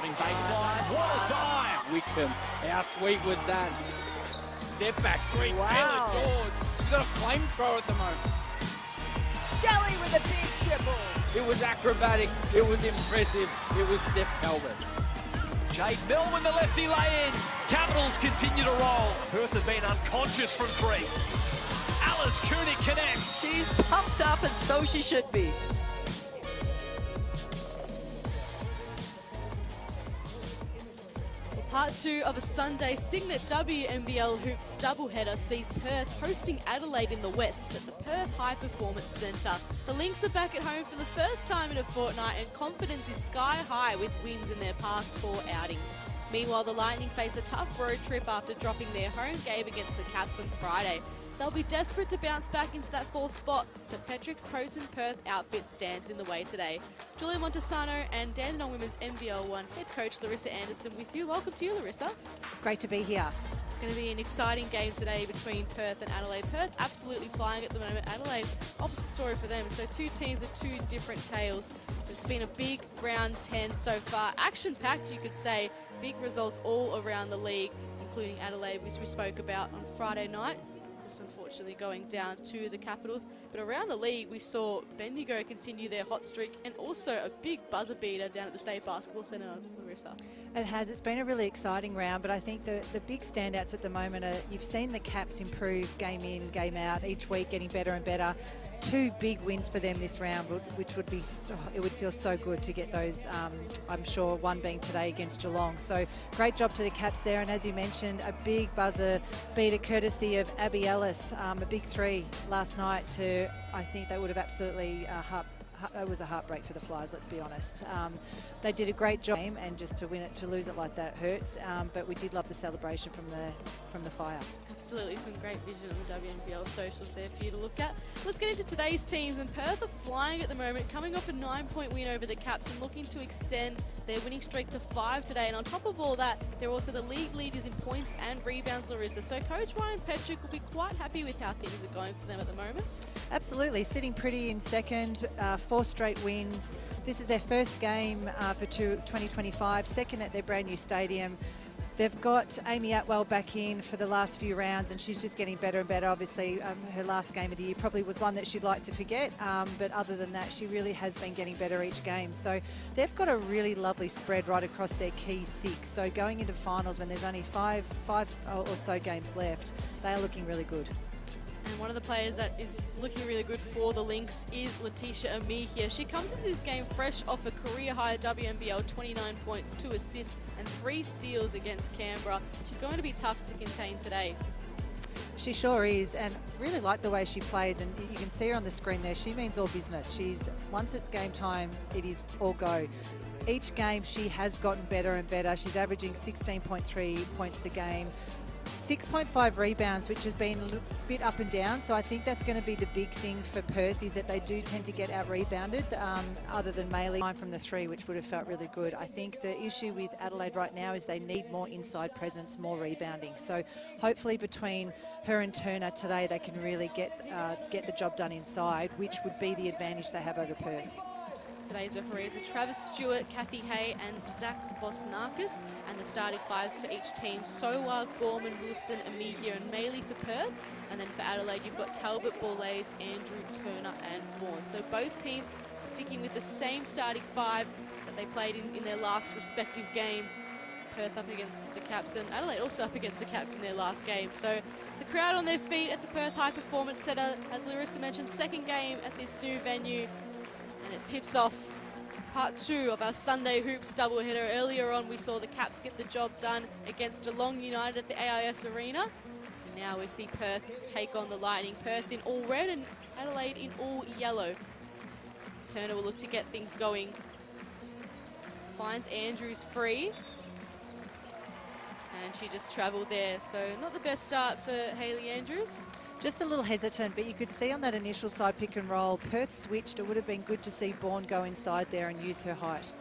Driving baseline. What a dive! Wickham. How sweet was that? Step back three. Wow. Taylor George. She's got a flamethrower at the moment. Shelley with a big triple. It was acrobatic. It was impressive. It was Steph Talbot. Jade Melvin, the lefty lay in. Capitals continue to roll. Perth have been unconscious from three. Alice Cooney connects. She's pumped up, and so she should be. Part 2 of a Sunday Signet WNBL Hoops doubleheader sees Perth hosting Adelaide in the West at the Perth High Performance Centre. The Lynx are back at home for the first time in a fortnight, and confidence is sky high with wins in their past 4 outings. Meanwhile, the Lightning face a tough road trip after dropping their home game against the Caps on Friday. They'll be desperate to bounce back into that 4th spot, but Petrick's Proton Perth outfit stands in the way today. Julia Montesano and Dandenong Women's NBL 1 head coach Larissa Anderson with you. Welcome to you, Larissa. Great to be here. It's going to be an exciting game today between Perth and Adelaide. Perth absolutely flying at the moment. Adelaide, opposite story for them. So 2 teams with 2 different tales. It's been a big round 10 so far. Action-packed, you could say. Big results all around the league, including Adelaide, which we spoke about on Friday night. Just unfortunately going down to the Capitals. But around the league, we saw Bendigo continue their hot streak, and also a big buzzer beater down at the State Basketball Centre, Larissa. It has. It's been a really exciting round, but I think the big standouts at the moment are you've seen the Caps improve game in, game out, each week getting better and better. 2 big wins for them this round, which would be, it would feel so good to get those, I'm sure, one being today against Geelong. So great job to the Caps there, and as you mentioned, a big buzzer beater courtesy of Abby Ellis, a big 3 last night to, I think they would have absolutely it was a heartbreak for the Flyers, let's be honest. They did a great job, and just to win it, to lose it like that hurts. But we did love the celebration from the Fire. Absolutely, some great vision on the WNBL socials there for you to look at. Let's get into today's teams, and Perth are flying at the moment, coming off a 9-point win over the Caps and looking to extend their winning streak to 5 today. And on top of all that, they're also the league leaders in points and rebounds, Larissa. So Coach Ryan Petrick will be quite happy with how things are going for them at the moment. Absolutely, sitting pretty in second, 4 straight wins. This is their first game for 2025, second at their brand new stadium. They've got Amy Atwell back in for the last few rounds, and she's just getting better and better. Obviously, her last game of the year probably was one that she'd like to forget, but other than that, she really has been getting better each game. So they've got a really lovely spread right across their key 6. So going into finals when there's only five or so games left, they are looking really good. And one of the players that is looking really good for the Lynx is Letitia Amihia. She comes into this game fresh off a career-high WNBL, 29 points, 2 assists and 3 steals against Canberra. She's going to be tough to contain today. She sure is, and really like the way she plays, and you can see her on the screen there. She means all business. Once it's game time, it is all go. Each game she has gotten better and better. She's averaging 16.3 points a game. 6.5 rebounds, which has been a little bit up and down. So I think that's going to be the big thing for Perth, is that they do tend to get out-rebounded, other than Maley from the 3, which would have felt really good. I think the issue with Adelaide right now is they need more inside presence, more rebounding. So hopefully between her and Turner today, they can really get the job done inside, which would be the advantage they have over Perth. Today's referees are Travis Stewart, Kathy Hay and Zach Bosnakis, and the starting 5s for each team: Sowa, Gorman, Wilson, Amihia and Maley for Perth. And then for Adelaide, you've got Talbot, Borlase, Andrew, Turner and Vaughan. So both teams sticking with the same starting 5 that they played in their last respective games. Perth up against the Caps, and Adelaide also up against the Caps in their last game. So the crowd on their feet at the Perth High Performance Centre, as Larissa mentioned, second game at this new venue. And it tips off part 2 of our Sunday Hoops doubleheader. Earlier on, we saw the Caps get the job done against Geelong United at the AIS Arena. And now we see Perth take on the Lightning. Perth in all red and Adelaide in all yellow. Turner will look to get things going. Finds Andrews free. And she just travelled there. So not the best start for Hayley Andrews. Just a little hesitant, but you could see on that initial side pick and roll, Perth switched. It would have been good to see Bourne go inside there and use her height.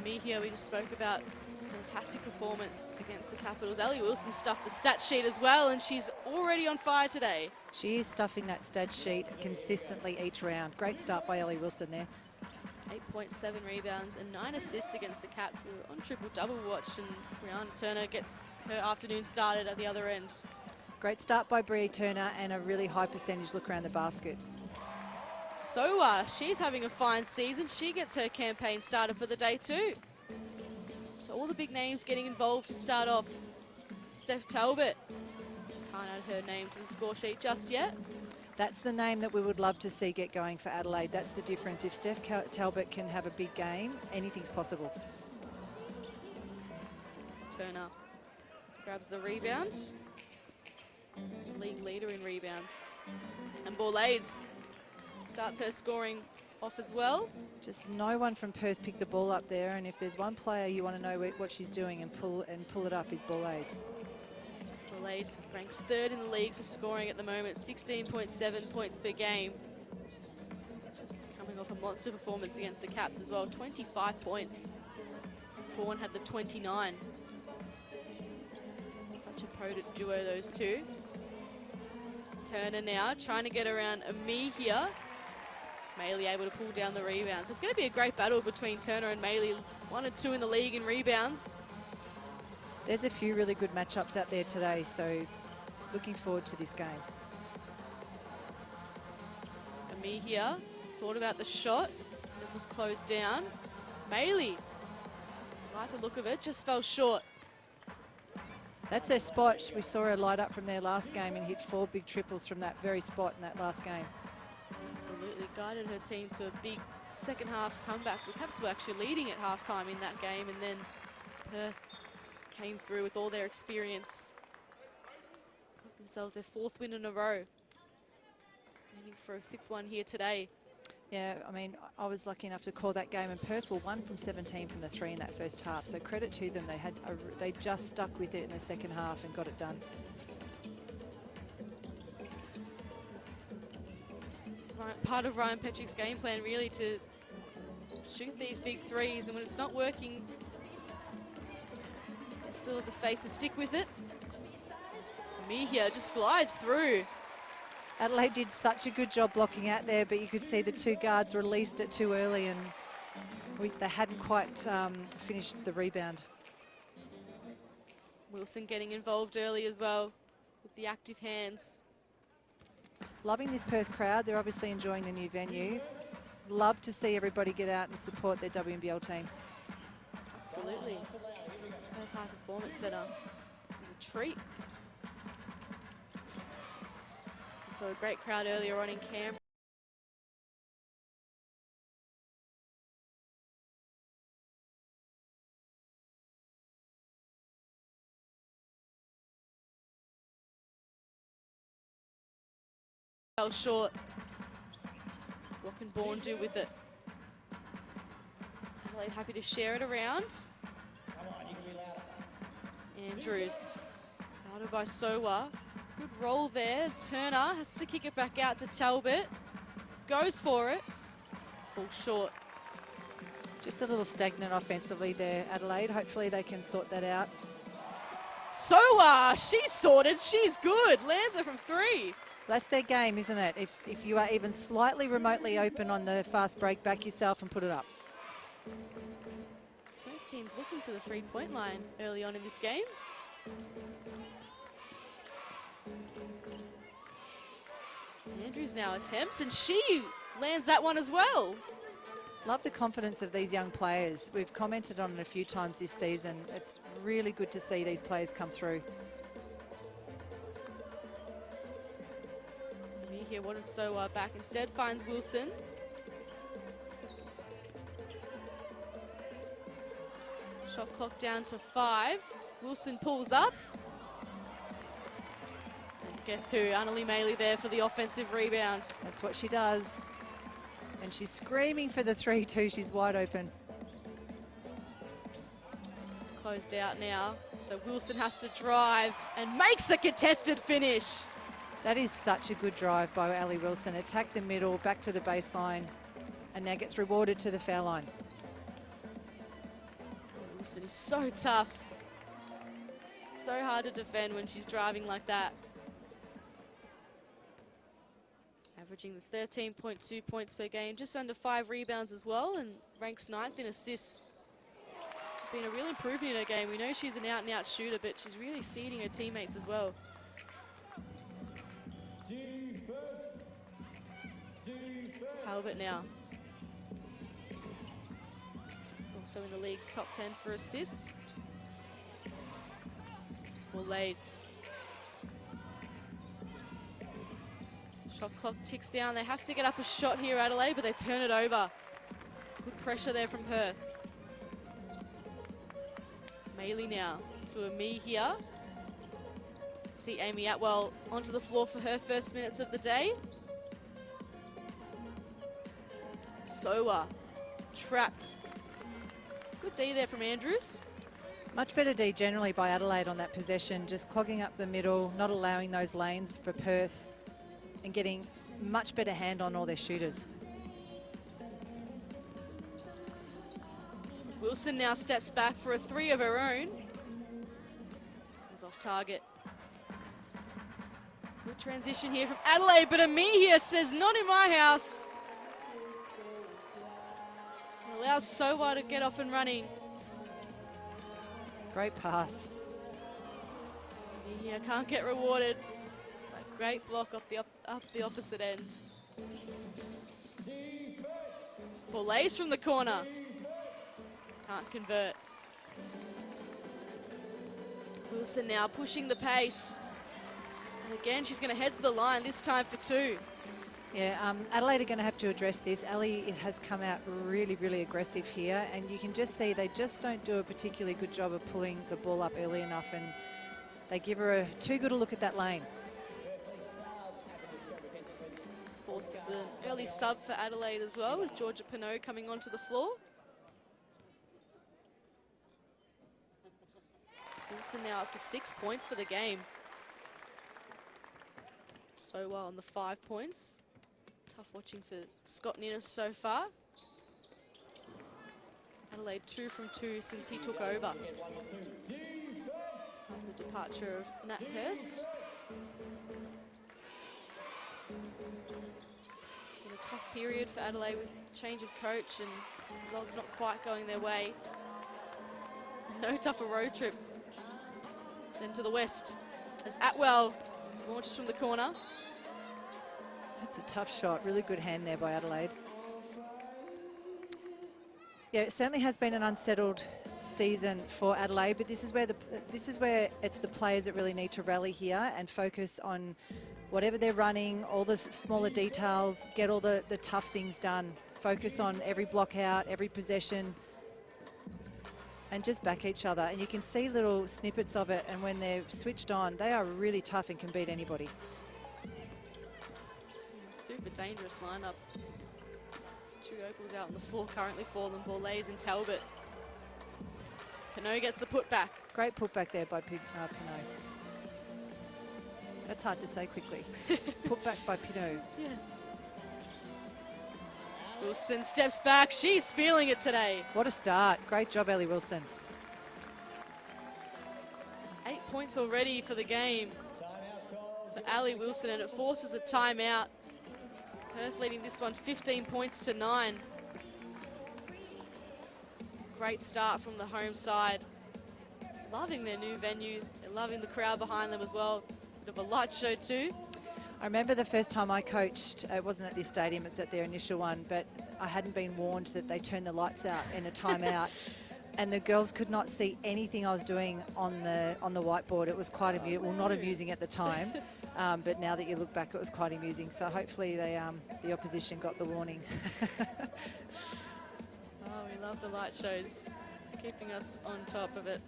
Amihia, we just spoke about, fantastic performance against the Capitals. Ellie Wilson stuffed the stat sheet as well, and she's already on fire today. She is stuffing that stat sheet consistently each round. Great start by Ellie Wilson there. 8.7 rebounds and 9 assists against the Caps. We were on triple-double watch, and Brianna Turner gets her afternoon started at the other end. Great start by Bria Turner and a really high percentage look around the basket. Soa, she's having a fine season. She gets her campaign started for the day too. So all the big names getting involved to start off. Steph Talbot. Can't add her name to the score sheet just yet. That's the name that we would love to see get going for Adelaide. That's the difference. If Steph Talbot can have a big game, anything's possible. Turner grabs the rebound. League leader in rebounds. And Borlase starts her scoring off as well. Just no one from Perth picked the ball up there, and if there's one player you want to know what she's doing and pull it up is Borlase. Borlase ranks 3rd in the league for scoring at the moment, 16.7 points per game. Coming off a monster performance against the Caps as well, 25 points. Bourne had the 29. Such a potent duo, those two. Turner now trying to get around Ami here. Maley able to pull down the rebound. So it's going to be a great battle between Turner and Maley. 1 and 2 in the league in rebounds. There's a few really good matchups out there today, so looking forward to this game. Ami here thought about the shot. It was closed down. Maley, like the look of it, just fell short. That's her spot. We saw her light up from their last game and hit 4 big triples from that very spot in that last game. Absolutely guided her team to a big second half comeback. The Caps were actually leading at halftime in that game, and then Perth just came through with all their experience. Got themselves their 4th win in a row. Aiming for a 5th one here today. Yeah, I mean, I was lucky enough to call that game, and Perth were 1 from 17 from the 3 in that first half. So credit to them. They just stuck with it in the second half and got it done. It's part of Ryan Petrick's game plan, really, to shoot these big threes, and when it's not working, they still have the faith to stick with it. Mihia just glides through. Adelaide did such a good job blocking out there, but you could see the 2 guards released it too early, and they hadn't quite finished the rebound. Wilson getting involved early as well with the active hands. Loving this Perth crowd. They're obviously enjoying the new venue. Love to see everybody get out and support their WNBL team. Absolutely. Perth High Performance Centre is a treat. So a great crowd earlier on in Canberra. Fell short. What can Bourne do with it? Adelaide happy to share it around. Andrews, guarded by Sowa. Good roll there. Turner has to kick it back out to Talbot. Goes for it. Falls short. Just a little stagnant offensively there, Adelaide. Hopefully they can sort that out. Sowa, she's sorted. She's good. Lands her from 3. That's their game, isn't it? If you are even slightly remotely open on the fast break, back yourself and put it up. Both teams looking to the 3-point line early on in this game. Andrews now attempts, and she lands that one as well. Love the confidence of these young players. We've commented on it a few times this season. It's really good to see these players come through. Here, what is Sowa back instead, finds Wilson. Shot clock down to 5. Wilson pulls up. And guess who? Annalie Maley there for the offensive rebound. That's what she does. And she's screaming for the 3 too. She's wide open. It's closed out now. So Wilson has to drive and makes the contested finish. That is such a good drive by Ali Wilson. Attack the middle, back to the baseline, and now gets rewarded to the foul line. Wilson is so tough. So hard to defend when she's driving like that. Averaging the 13.2 points per game, just under 5 rebounds as well, and ranks 9th in assists. She's been a real improvement in her game. We know she's an out-and-out shooter, but she's really feeding her teammates as well. Talbot now. Also in the league's top 10 for assists. Lays. Shot clock ticks down. They have to get up a shot here, Adelaide, but they turn it over. Good pressure there from Perth. Maylee now to Ami here. See Amy Atwell onto the floor for her first minutes of the day. Soa trapped. Good D there from Andrews. Much better D generally by Adelaide on that possession, just clogging up the middle, not allowing those lanes for Perth, and getting much better hand on all their shooters. Wilson now steps back for a 3 of her own. Was off target. Good transition here from Adelaide, but Ami here says, not in my house. Allows Sowa to get off and running. Great pass. Ami here can't get rewarded. A great block up the opposite end. Lays from the corner. Can't convert. Wilson now pushing the pace. And again, she's going to head to the line, this time for 2. Yeah, Adelaide are going to have to address this. Ali has come out really, really aggressive here, and you can just see they just don't do a particularly good job of pulling the ball up early enough, and they give her too good a look at that lane. Forces an early sub for Adelaide as well, with Georgia Pinot coming onto the floor. Wilson now up to 6 points for the game. So well on the 5 points. Tough watching for Scott Ninnis so far. Adelaide 2 from 2 since he took over. The departure of Nat Hurst. It's been a tough period for Adelaide with change of coach and results not quite going their way. No tougher road trip than to the west as Atwell launches from the corner. That's a tough shot. Really good hand there by Adelaide. Yeah, it certainly has been an unsettled season for Adelaide, but this is where it's the players that really need to rally here and focus on whatever they're running, all the smaller details, get all the tough things done. Focus on every block out, every possession, and just back each other. And you can see little snippets of it, and when they're switched on, they are really tough and can beat anybody. Super dangerous lineup. 2 opals out on the floor currently for them, Lays and Talbot. Pinot gets the putback. Great putback there by Pinot. That's hard to say quickly. Putback by Pinot. Yes. Wilson steps back. She's feeling it today. What a start. Great job, Ellie Wilson. 8 points already for the game for Ali Wilson, and it forces a timeout. Perth leading this one 15 points to 9. Great start from the home side. Loving their new venue. They're loving the crowd behind them as well. Bit of a light show too. I remember the first time I coached, it wasn't at this stadium, it's at their initial one, but I hadn't been warned that they turned the lights out in a timeout. And the girls could not see anything I was doing on the whiteboard. It was quite amusing, well, not amusing at the time, but now that you look back, it was quite amusing. So hopefully the opposition got the warning. Oh, we love the light shows, keeping us on top of it.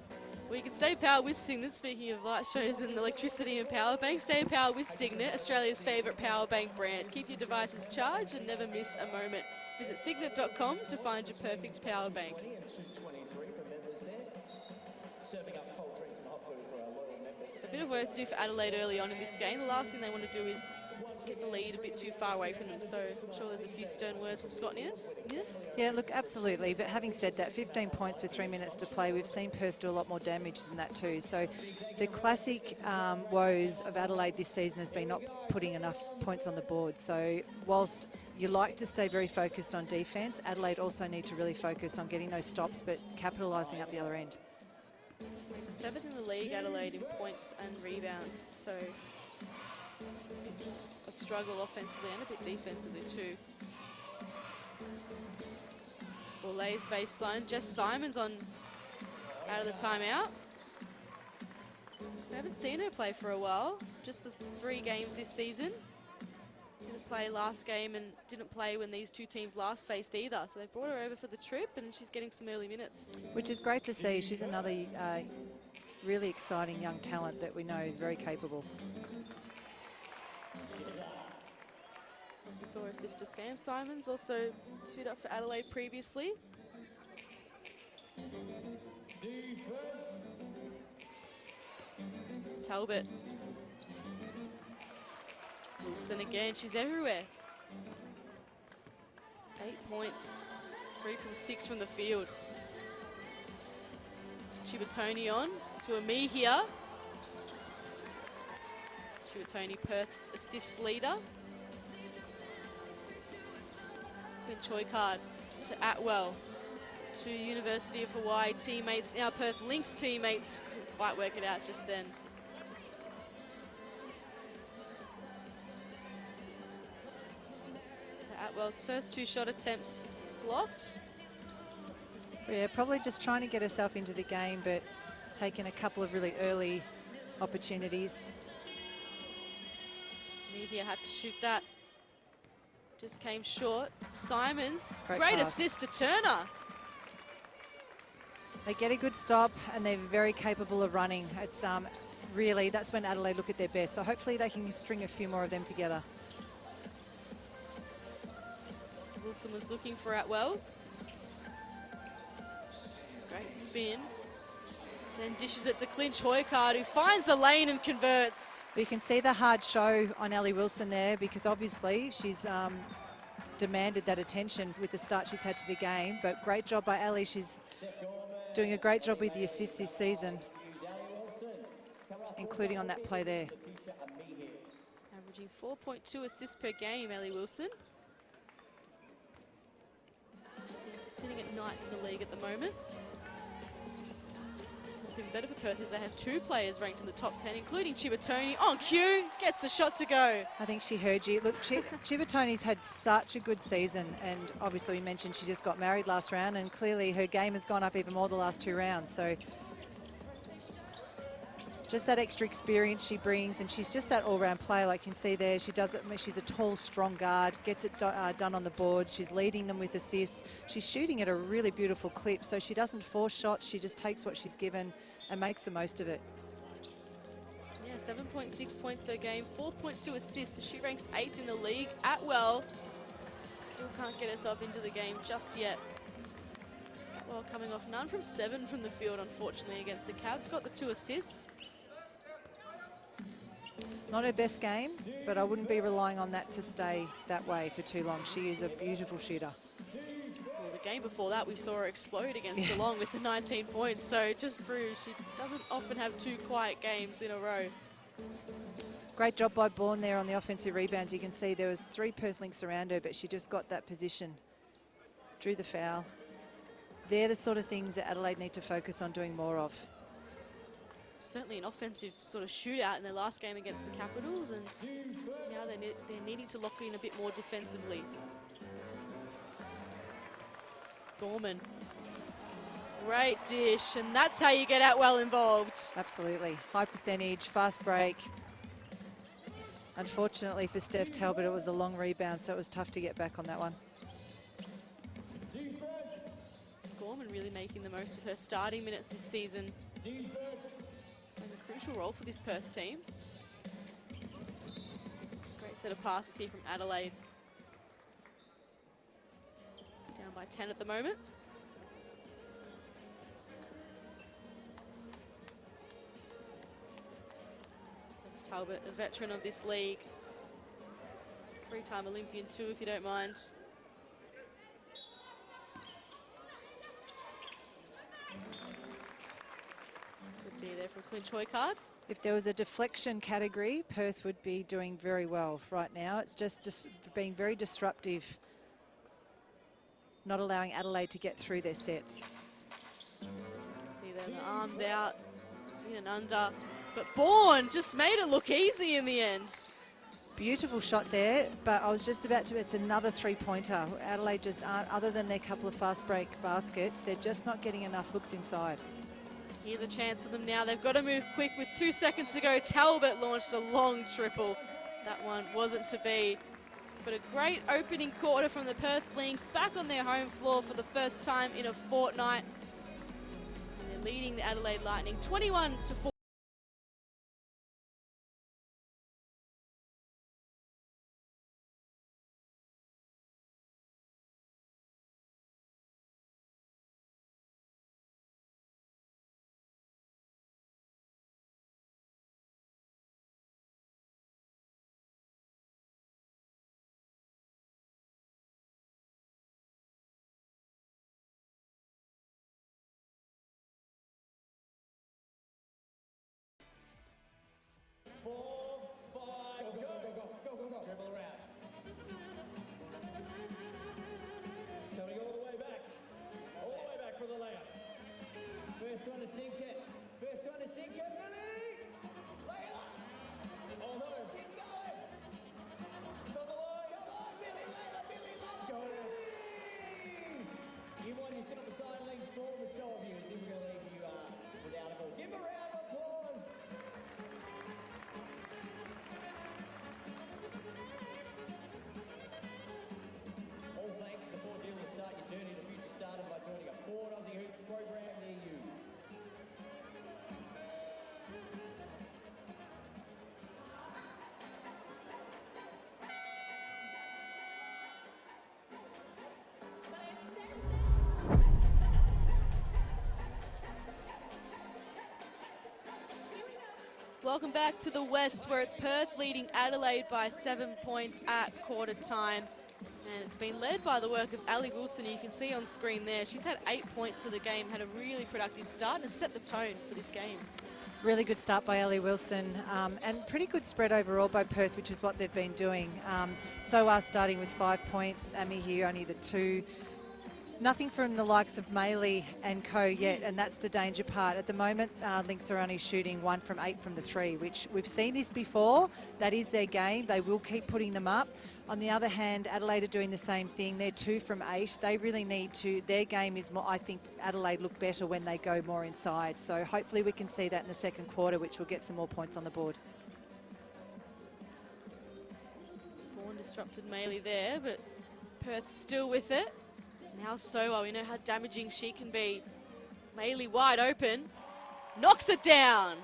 Well, you can stay powered with Signet. Speaking of light shows and electricity and power banks, stay powered with Signet, Australia's favourite power bank brand. Keep your devices charged and never miss a moment. Visit signet.com to find your perfect power bank. So a bit of work to do for Adelaide early on in this game. The last thing they want to do is get the lead a bit too far away from them. So I'm sure there's a few stern words from Scott Nance. Yes. Yeah, look, absolutely. But having said that, 15 points with 3 minutes to play, we've seen Perth do a lot more damage than that too. So the classic woes of Adelaide this season has been not putting enough points on the board. So whilst you like to stay very focused on defence, Adelaide also need to really focus on getting those stops but capitalising up the other end. 7th in the league, Adelaide, in points and rebounds. So a struggle offensively and a bit defensively too. Ball lays baseline. Jess Simons on out of the timeout. I haven't seen her play for a while. Just the 3 games this season. Didn't play last game and didn't play when these two teams last faced either. So they brought her over for the trip and she's getting some early minutes. Which is great to see. She's another really exciting young talent that we know is very capable. As we saw her sister Sam Simons also suit up for Adelaide previously. Talbot. Wilson again, she's everywhere. 8 points, 3 from 6 from the field. Chibatoni on to Ami here. Chibatoni, Perth's assist leader. Quinn Choikard to Atwell, to University of Hawaii teammates, now Perth Lynx teammates. Couldn't quite work it out just then. So Atwell's first 2 shot attempts blocked. Yeah, probably just trying to get herself into the game, but taking a couple of really early opportunities. Media had to shoot that. Just came short. Simons, great assist to Turner. They get a good stop and they're very capable of running. It's really, that's when Adelaide look at their best. So hopefully they can string a few more of them together. Wilson was looking for Atwell. Great spin. Then dishes it to Clinch Hoykard, who finds the lane and converts. You can see the hard show on Ellie Wilson there because obviously she's demanded that attention with the start she's had to the game. But great job by Ellie. She's doing a great job with the assists this season, including on that play there. Averaging 4.2 assists per game, Ellie Wilson. Sitting at 9th in the league at the moment. What's even better for Perth is they have 2 players ranked in the top 10, including Chibatoni. On cue, gets the shot to go. I think she heard you. Look, Chibatoni's had such a good season, and obviously we mentioned she just got married last round, and clearly her game has gone up even more the last 2 rounds. So just that extra experience she brings, and she's just that all-round player. Like you can see there, she does it. She's a tall, strong guard, gets it done on the board. She's leading them with assists. She's shooting at a really beautiful clip, so she doesn't force shots. She just takes what she's given and makes the most of it. Yeah, 7.6 points per game, 4.2 assists. So she ranks 8th in the league. Atwell still can't get herself into the game just yet. Atwell coming off none from 7 from the field, unfortunately, against the Cavs. Got the 2 assists. Not her best game, but I wouldn't be relying on that to stay that way for too long. She is a beautiful shooter. Well, the game before that, we saw her explode against Geelong with the 19 points, so it just proves she doesn't often have 2 quiet games in a row. Great job by Bourne there on the offensive rebounds. You can see there was 3 Perth Lynx around her, but she just got that position, drew the foul. They're the sort of things that Adelaide need to focus on doing more of. Certainly an offensive sort of shootout in their last game against the Capitals, and now they're needing to lock in a bit more defensively. Gorman. Great dish, and that's how you get Atwell involved. Absolutely. High percentage, fast break. Unfortunately for Steph Talbot, it was a long rebound, so it was tough to get back on that one. Gorman really making the most of her starting minutes this season. Crucial role for this Perth team. Great set of passes here from Adelaide. Down by 10 at the moment. Steph Talbot, a veteran of this league. Three-time Olympian too, if you don't mind. Good D there from Clint Choikard. If there was a deflection category, Perth would be doing very well right now. It's just being very disruptive, not allowing Adelaide to get through their sets. See there, the arms out, in and under. But Bourne just made it look easy in the end. Beautiful shot there, but I was just about to, it's another three-pointer. Adelaide just aren't, other than their couple of fast break baskets, they're just not getting enough looks inside. Here's a chance for them now. They've got to move quick with 2 seconds to go. Talbot launched a long triple. That one wasn't to be. But a great opening quarter from the Perth Lynx, back on their home floor for the first time in a fortnight. And they're leading the Adelaide Lightning 21-4. First one to sink it. First one to sink it, Billy! Layla! Oh no, keep going! It's on the line! Come on, Billy, Layla, Billy, Layla! Go Billy! You want to sit on the sidelines for, but so have you. As in really, you are without a ball. Give him a round of applause! All thanks to Ford Dealers. Start your journey to future started by joining a Ford Aussie Hoops program near you. Welcome back to the West, where it's Perth leading Adelaide by 7 points at quarter time. And it's been led by the work of Ali Wilson. You can see on screen there, she's had 8 points for the game, had a really productive start and has set the tone for this game. Really good start by Ali Wilson, and pretty good spread overall by Perth, which is what they've been doing. So are starting with 5 points, Amy here only the 2. Nothing from the likes of Maley and co yet, and that's the danger part. At the moment, Lynx are only shooting 1 from 8 from the 3, which we've seen this before. That is their game. They will keep putting them up. On the other hand, Adelaide are doing the same thing. They're 2 from 8. They really need to, their game is more, I think Adelaide look better when they go more inside. So hopefully we can see that in the second quarter, which will get some more points on the board. Bourne disrupted Maley there, but Perth's still with it. Now Soa, we know how damaging she can be. Maley wide open, knocks it down.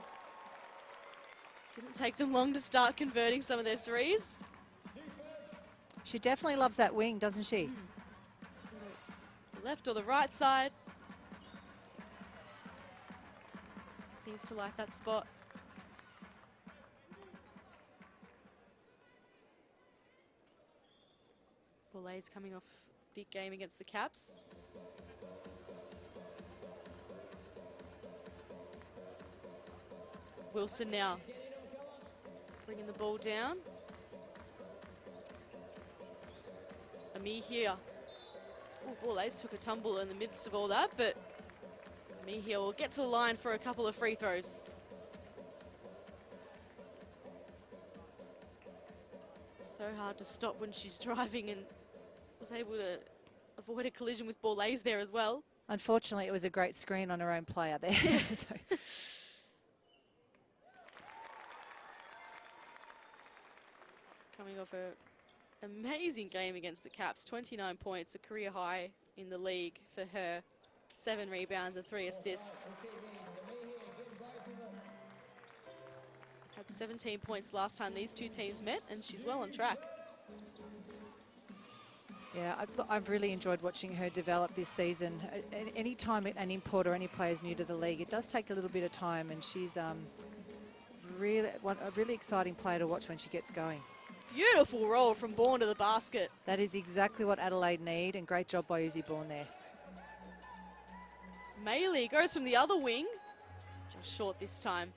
Didn't take them long to start converting some of their threes. She definitely loves that wing, doesn't she? Whether it's the left or the right side. Seems to like that spot. Bourla's coming off big game against the Caps. Wilson now bringing the ball down. Ami here. Oh, Bourla's took a tumble in the midst of all that, but Ami here will get to the line for a couple of free throws. So hard to stop when she's driving, and was able to avoid a collision with Bourla's there as well. Unfortunately, it was a great screen on her own player there. So. Coming off an amazing game against the Caps, 29 points, a career high in the league for her. 7 rebounds and 3 assists. Had 17 points last time these two teams met, and she's well on track. Yeah, I've really enjoyed watching her develop this season. Any time an import or any player is new to the league, it does take a little bit of time, and she's a really exciting player to watch when she gets going. Beautiful roll from Bourne to the basket. That is exactly what Adelaide need, and great job by Uzi Bourne there. Maley goes from the other wing. Just short this time.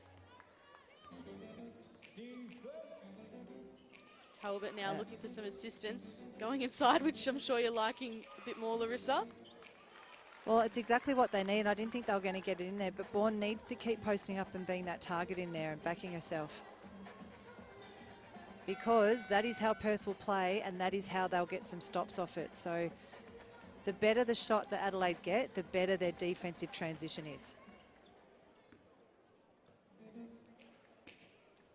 Talbot now looking for some assistance. Going inside, which I'm sure you're liking a bit more, Larissa. Well, it's exactly what they need. I didn't think they were going to get it in there, but Bourne needs to keep posting up and being that target in there and backing herself. Because that is how Perth will play, and that is how they'll get some stops off it. So the better the shot that Adelaide get, the better their defensive transition is.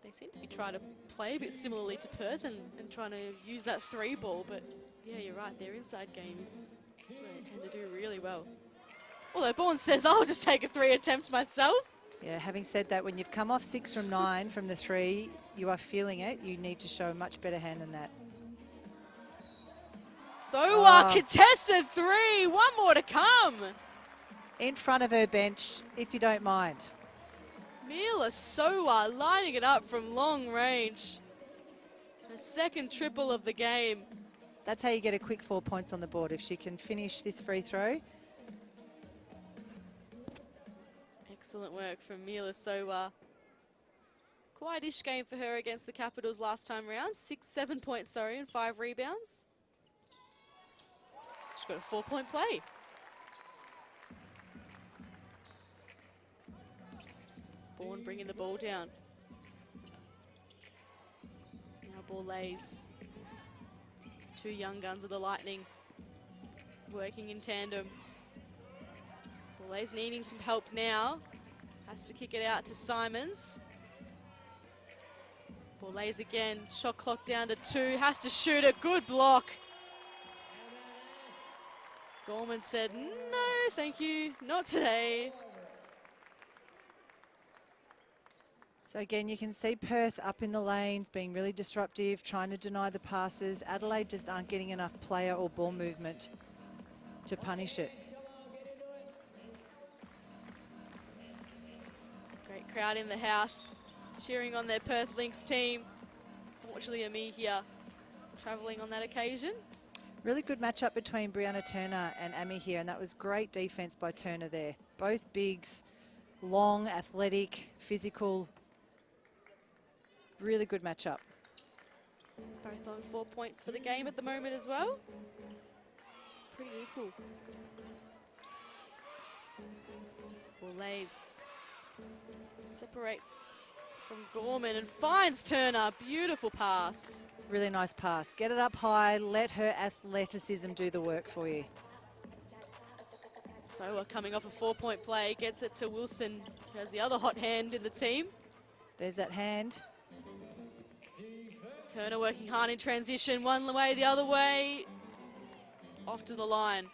They seem to be trying to play a bit similarly to Perth and trying to use that 3 ball, but yeah, you're right, their inside game is where they tend to do really well. Although Bourne says, I'll just take a 3 attempt myself. Yeah, having said that, when you've come off 6 from 9 from the 3, you are feeling it. You need to show a much better hand than that. So contested 3, one more to come. In front of her bench, if you don't mind. Mila Sowa lining it up from long range. A second triple of the game. That's how you get a quick 4 points on the board. If she can finish this free throw. Excellent work from Mila Sowa. Quietish game for her against the Capitals last time round. 7 points, and 5 rebounds. She's got a 4-point play. Bourne bringing the ball down. Now ball lays. 2 young guns of the Lightning working in tandem. Ball lays needing some help now. Has to kick it out to Simons. Ball lays again. Shot clock down to 2. Has to shoot it. Good block. Gorman said, no, thank you. Not today. So again, you can see Perth up in the lanes, being really disruptive, trying to deny the passes. Adelaide just aren't getting enough player or ball movement to punish it. Great crowd in the house, cheering on their Perth Lynx team. Fortunately, Ami here, travelling on that occasion. Really good matchup between Brianna Turner and Ami here, and that was great defense by Turner there. Both bigs, long, athletic, physical. Really good matchup. Both on 4 points for the game at the moment as well. It's pretty equal. Ball lays. Separates from Gorman and finds Turner. Beautiful pass. Really nice pass. Get it up high. Let her athleticism do the work for you. So coming off a 4-point play, gets it to Wilson, who has the other hot hand in the team. There's that hand. Turner working hard in transition, one way, the other way. Off to the line.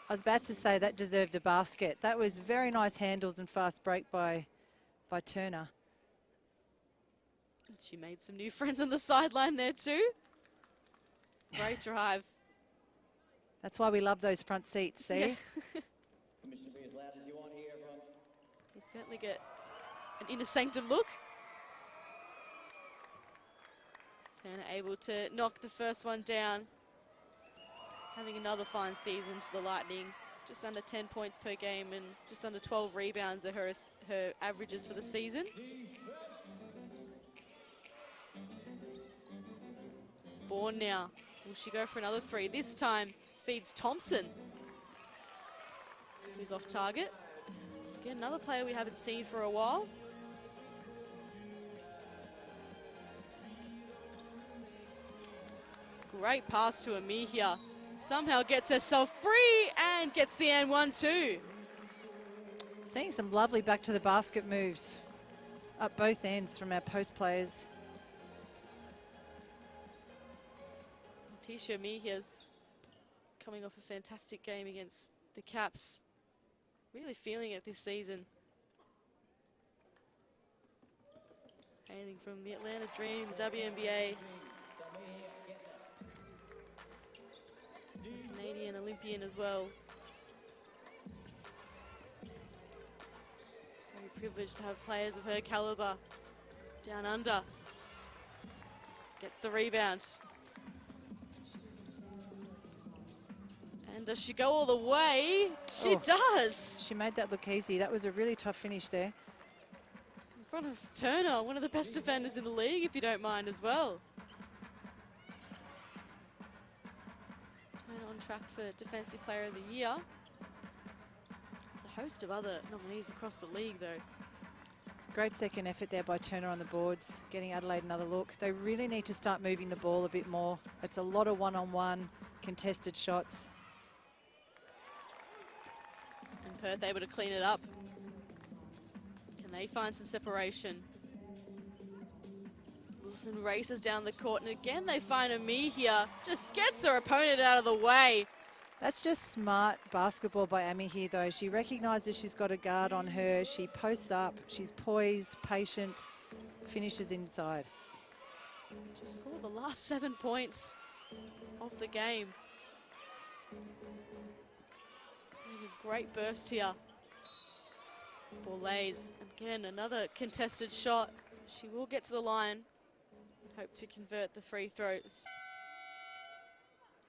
I was about to say that deserved a basket. That was very nice handles and fast break by Turner. She made some new friends on the sideline there too. Great drive. That's why we love those front seats, see? Yeah. Permission to be as loud as you want here, everyone. You certainly get an inner sanctum look. Turner able to knock the first one down. Having another fine season for the Lightning. Just under 10 points per game and just under 12 rebounds are her averages for the season. Bourne now. Will she go for another 3? This time feeds Thompson, who's off target. Again, another player we haven't seen for a while. Great pass to Ami here. Somehow gets herself free and gets the and 1-2. Seeing some lovely back to the basket moves up both ends from our post players. Tisha Mihia's coming off a fantastic game against the Caps. Really feeling it this season. Hailing from the Atlanta Dream, the WNBA. Canadian Olympian as well. Very privileged to have players of her caliber down under. Gets the rebound. And does she go all the way? She does. She made that look easy. That was a really tough finish there. In front of Turner, one of the best defenders in the league, if you don't mind as well. Turner on track for Defensive Player of the Year. There's a host of other nominees across the league, though. Great second effort there by Turner on the boards, getting Adelaide another look. They really need to start moving the ball a bit more. It's a lot of one-on-one contested shots. And Perth able to clean it up. Can they find some separation? Wilson races down the court, and again they find Ami here. Just gets her opponent out of the way. That's just smart basketball by Ami here, though. She recognises she's got a guard on her. She posts up. She's poised, patient, finishes inside. She scored the last 7 points of the game. A great burst here. Ball lays. Again, another contested shot. She will get to the line. Hope to convert the free throws.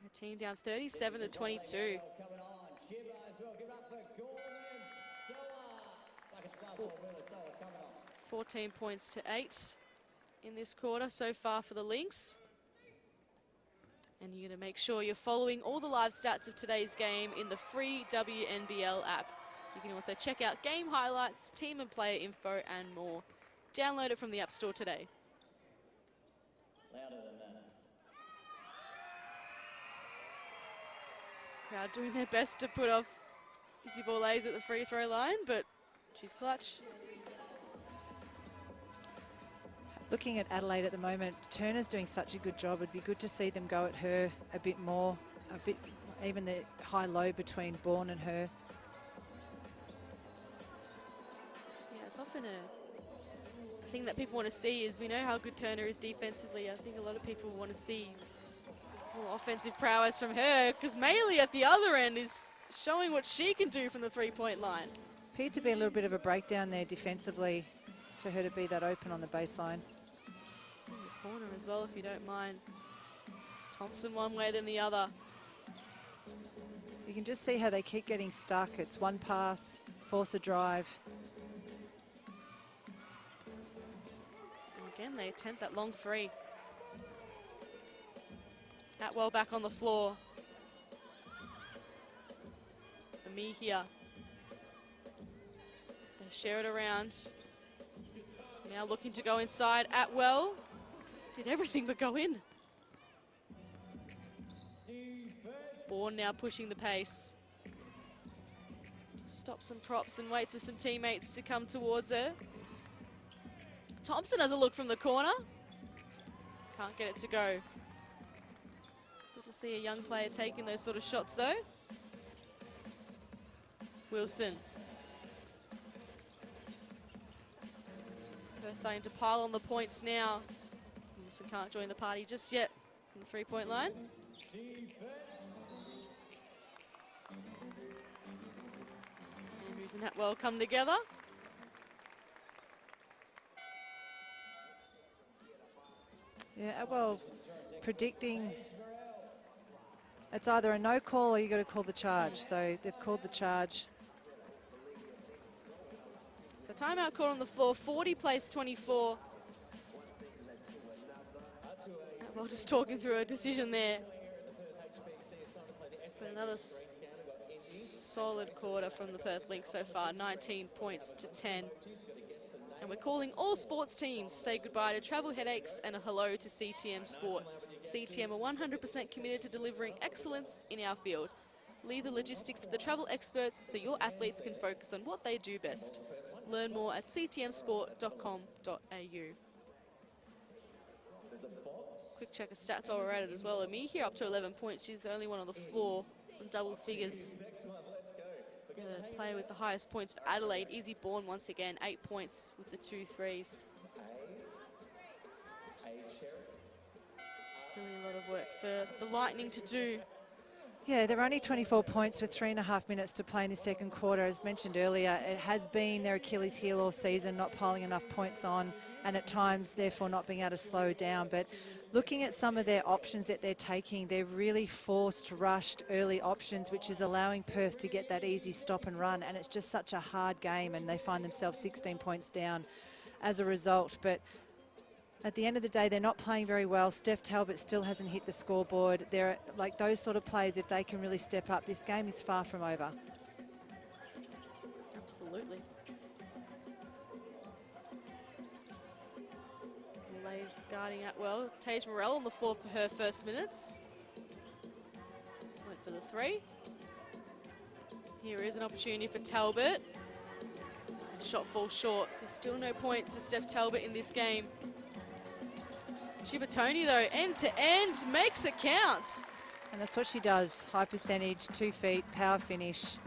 Her team down 37 to 22. 14 points to 8 in this quarter so far for the Lynx. And you're going to make sure you're following all the live stats of today's game in the free WNBL app. You can also check out game highlights, team and player info, and more. Download it from the App Store today. Crowd doing their best to put off Izzy Borlase at the free throw line, but she's clutch. Looking at Adelaide at the moment, Turner's doing such a good job. It'd be good to see them go at her a bit more, even the high-low between Bourne and her. Yeah, it's often a thing that people want to see is we know how good Turner is defensively. I think a lot of people want to see more offensive prowess from her, because Maylee at the other end is showing what she can do from the three-point line. Appeared to be a little bit of a breakdown there defensively for her to be that open on the baseline. In the corner as well, if you don't mind. Thompson one way then the other. You can just see how they keep getting stuck. It's one pass, force a drive. And again, they attempt that long three. Atwell back on the floor. Ami here. They share it around. Now looking to go inside. Atwell did everything but go in. Bourne now pushing the pace. Stops and props and waits for some teammates to come towards her. Thompson has a look from the corner. Can't get it to go. Good to see a young player taking those sort of shots though. Wilson. They're starting to pile on the points now. Wilson can't join the party just yet from the three-point line. Andrews and Atwell come together. Yeah, Atwell predicting it's either a no call or you got to call the charge. So they've called the charge. So timeout call on the floor, 40 plays 24. Well, just talking through a decision there. But another solid quarter from the Perth Lynx so far, 19 points to 10. And we're calling all sports teams say goodbye to travel headaches and a hello to CTM Sport. CTM are 100% committed to delivering excellence in our field. Leave the logistics to the travel experts so your athletes can focus on what they do best. Learn more at ctmsport.com.au. Quick check of stats while we're at it as well. Ami here up to 11 points. She's the only one on the floor on double figures. The player with the highest points for Adelaide, Izzy Bourne once again, 8 points with the 2 threes. Really a lot of work for the Lightning to do. Yeah, they're only 24 points with 3.5 minutes to play in the second quarter. As mentioned earlier, it has been their Achilles heel all season, not piling enough points on, and at times, therefore, not being able to slow down. But looking at some of their options that they're taking, they're really forced, rushed early options, which is allowing Perth to get that easy stop and run. And it's just such a hard game, and they find themselves 16 points down as a result. But at the end of the day, they're not playing very well. Steph Talbot still hasn't hit the scoreboard. They're like those sort of players, if they can really step up, this game is far from over. Absolutely. Malay's guarding out well. Tage Morell on the floor for her first minutes. Went for the three. Here is an opportunity for Talbot. Shot falls short, so still no points for Steph Talbot in this game. Shibatoni, though, end to end, makes it count. And that's what she does. High percentage, 2 feet, power finish,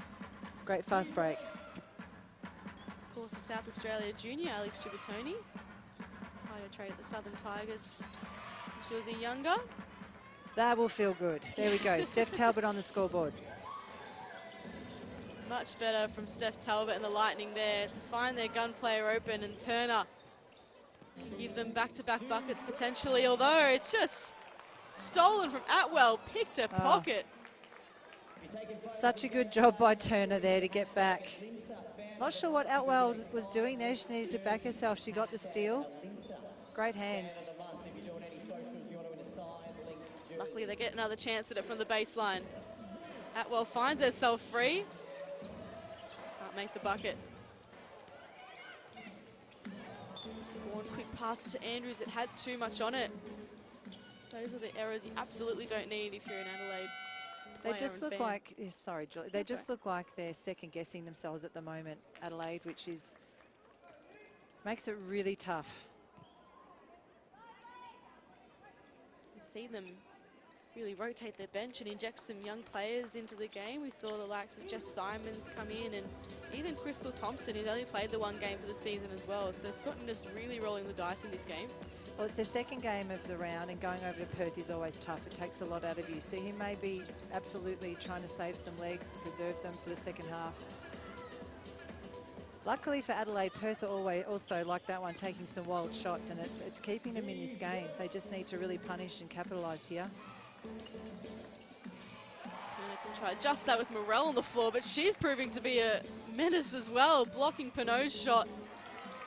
great fast break. Of course, the South Australia junior, Alex Shibatoni. Hired a trade at the Southern Tigers when she was a younger. That will feel good. There we go. Steph Talbot on the scoreboard. Much better from Steph Talbot and the Lightning there to find their gun player open, and Turner can give them back-to-back buckets potentially, although it's just stolen from Atwell, picked a pocket. Such a good job by Turner there to get back. Not sure what Atwell was doing there. She needed to back herself. She got the steal. Great hands. Luckily they get another chance at it from the baseline. Atwell finds herself free. Can't make the bucket. One quick pass to Andrews. It had too much on it. Those are the errors you absolutely don't need if you're in Adelaide. They just look like, sorry, Julie, they just look like they're second guessing themselves at the moment, Adelaide, which is, makes it really tough. We've seen them really rotate their bench and inject some young players into the game. We saw the likes of Jess Simons come in, and even Crystal Thompson, who's only played the one game for the season as well. So Scotland is really rolling the dice in this game. Well, it's their second game of the round, and going over to Perth is always tough. It takes a lot out of you. So he may be absolutely trying to save some legs, preserve them for the second half. Luckily for Adelaide, Perth are always also like that one, taking some wild shots, and it's keeping them in this game. They just need to really punish and capitalise here. Turner can try just that with Morell on the floor, but she's proving to be a menace as well, blocking Pinot's shot.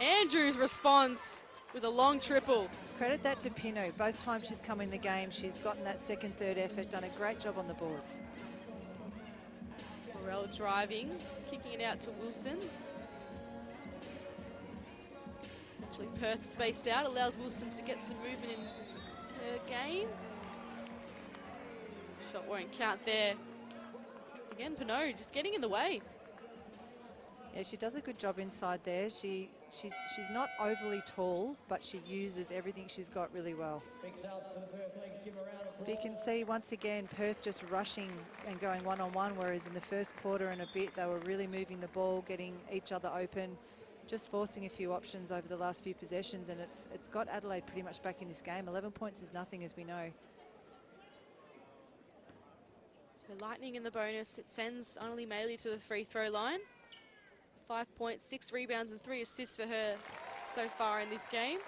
Andrews responds with a long triple. Credit that to Pinot. Both times she's come in the game, she's gotten that second, third effort, done a great job on the boards. Morell driving, kicking it out to Wilson. Actually, Perth space out, allows Wilson to get some movement in her game. Shot won't count there. Again, Pinot just getting in the way. Yeah, she does a good job inside there. She's not overly tall, but she uses everything she's got really well. You can see once again Perth just rushing and going one-on-one, whereas in the first quarter and a bit they were really moving the ball, getting each other open, just forcing a few options over the last few possessions, and it's got Adelaide pretty much back in this game. 11 points is nothing, as we know. So Lightning in the bonus. It sends only Maley to the free throw line. 5 points, 6 rebounds and 3 assists for her so far in this game.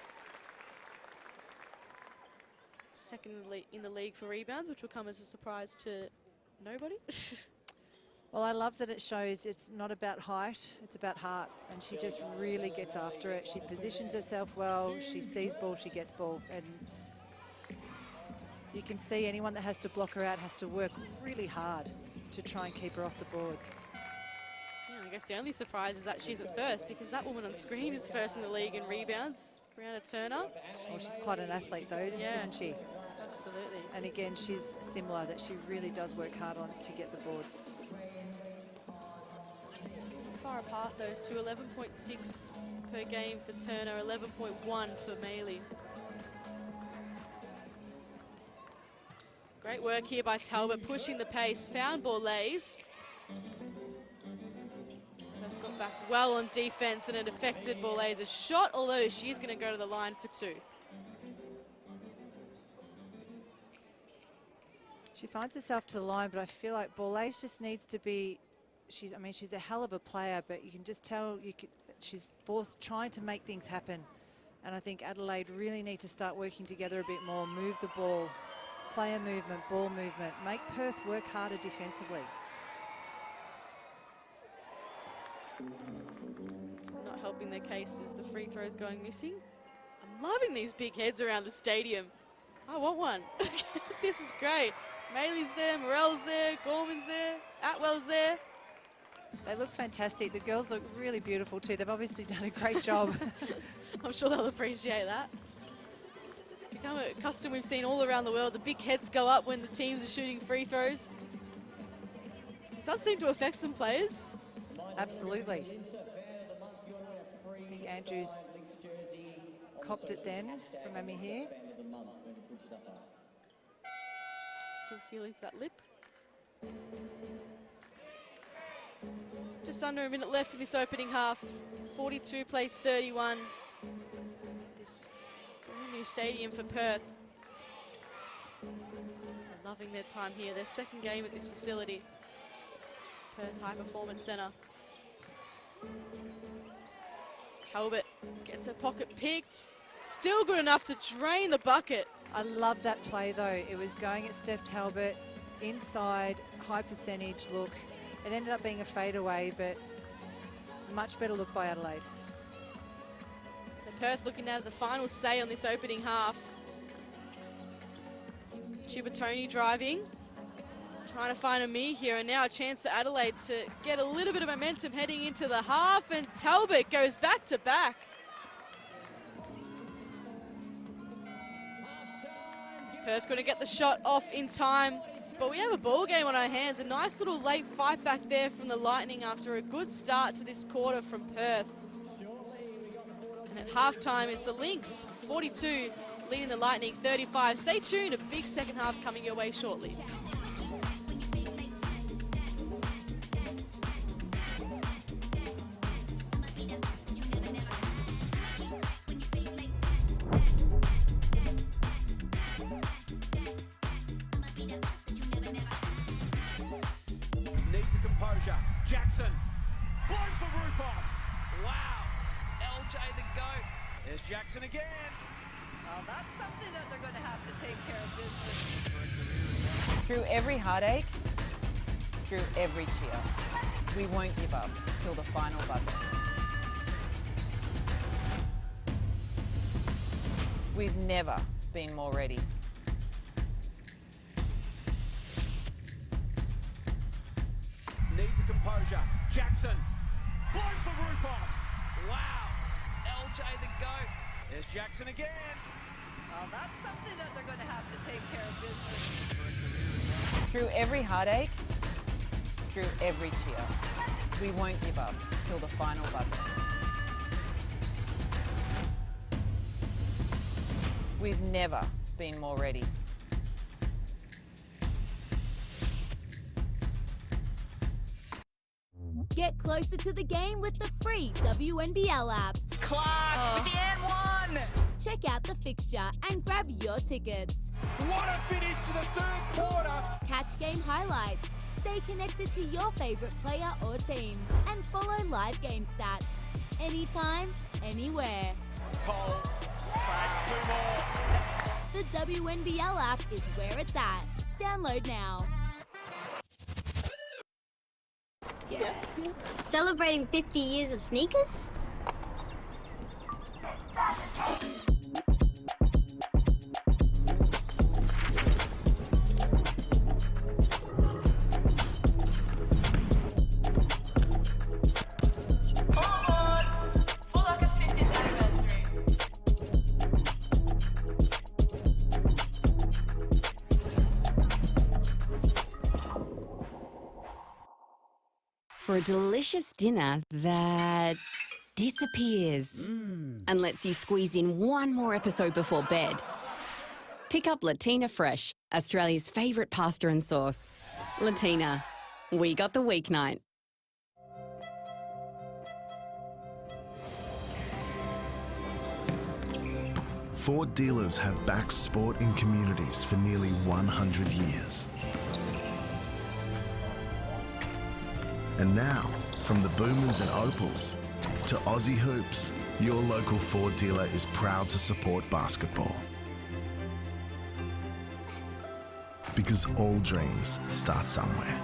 Second in the league for rebounds, which will come as a surprise to nobody. Well, I love that it shows it's not about height, it's about heart, and she just really gets after it. She positions herself well, she sees ball, she gets ball, and you can see anyone that has to block her out has to work really hard to try and keep her off the boards. I guess the only surprise is that she's at first, because that woman on screen is first in the league in rebounds, Brianna Turner. Well, she's quite an athlete though, isn't she? Absolutely. And again, she's similar, that she really does work hard on to get the boards. Far apart those two, 11.6 per game for Turner, 11.1 for Maley. Great work here by Talbot, pushing the pace, found Borlase. Got back well on defense, and it affected Borlase's shot, although she's going to go to the line for 2. She finds herself to the line, but I feel like Borlase just needs to be, she's a hell of a player, but you can just tell she's trying to make things happen. And I think Adelaide really need to start working together a bit more, move the ball, player movement, ball movement, make Perth work harder defensively. Not helping their case is the free throws going missing. I'm loving these big heads around the stadium. I want one. This is great. Maley's there, Morell's there, Gorman's there, Atwell's there. They look fantastic. The girls look really beautiful too. They've obviously done a great job. I'm sure they'll appreciate that. It's become a custom we've seen all around the world. The big heads go up when the teams are shooting free throws. It does seem to affect some players. Absolutely. I think Andrews copped it then from Amy here. Still feeling for that lip. Just under a minute left in this opening half. 42 plays 31. This brand new stadium for Perth. They're loving their time here. Their second game at this facility. Perth High Performance Centre. Talbot gets her pocket picked. Still good enough to drain the bucket. I love that play though. It was going at Steph Talbot, inside, high percentage look. It ended up being a fadeaway, but much better look by Adelaide. So Perth looking to have the final say on this opening half. Chibatoni driving, trying to find a me here, and now a chance for Adelaide to get a little bit of momentum heading into the half, and Talbot goes back to back. Perth going to get the shot off in time, but we have a ball game on our hands. A nice little late fight back there from the Lightning after a good start to this quarter from Perth. And at halftime, it's the Lynx, 42, leading the Lightning 35. Stay tuned, a big second half coming your way shortly. Jackson blows the roof off. Wow, it's LJ the GOAT. There's Jackson again. Well, that's something that they're going to have to take care of business. Through every heartache, through every cheer, we won't give up till the final buzzer. We've never been more ready. Need the composure. Jackson blows the roof off. Wow, it's LJ the GOAT. There's Jackson again. Well, that's something that they're going to have to take care of business. Through every heartache, through every cheer, we won't give up till the final buzzer. We've never been more ready. Get closer to the game with the free WNBL app. Clark with the and one. Check out the fixture and grab your tickets. What a finish to the third quarter. Catch game highlights. Stay connected to your favorite player or team. And follow live game stats. Anytime, anywhere. Cole cracks two more. The WNBL app is where it's at. Download now. Celebrating 50 years of sneakers? For a delicious dinner that disappears and lets you squeeze in one more episode before bed. Pick up Latina Fresh, Australia's favourite pasta and sauce. Latina, we got the weeknight. Ford dealers have backed sport in communities for nearly 100 years. And now, from the Boomers and Opals to Aussie Hoops your local Ford dealer is proud to support basketball. Because all dreams start somewhere.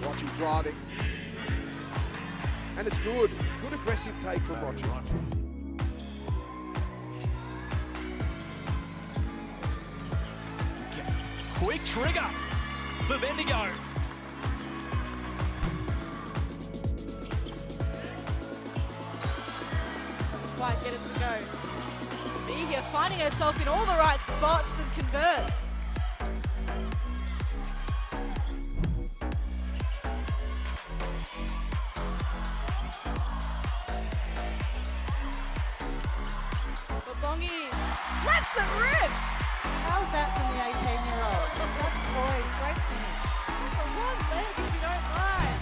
Roger driving. And it's good. Good aggressive take from Roger. Quick trigger for Bendigo. Doesn't quite get it to go. Mejia finding herself in all the right spots and converts. Lets it rip! How's that from the 18-year-old? Such poise, great finish. For one leg, if you don't mind.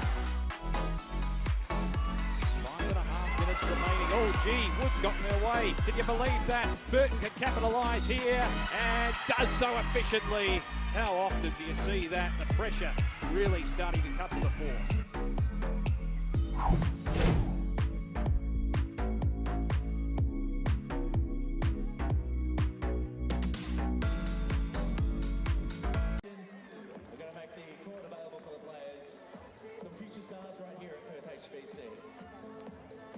5.5 minutes remaining. Oh, gee, Wood's gotten their way. Can you believe that? Burton can capitalise here and does so efficiently. How often do you see that? The pressure really starting to come to the fore.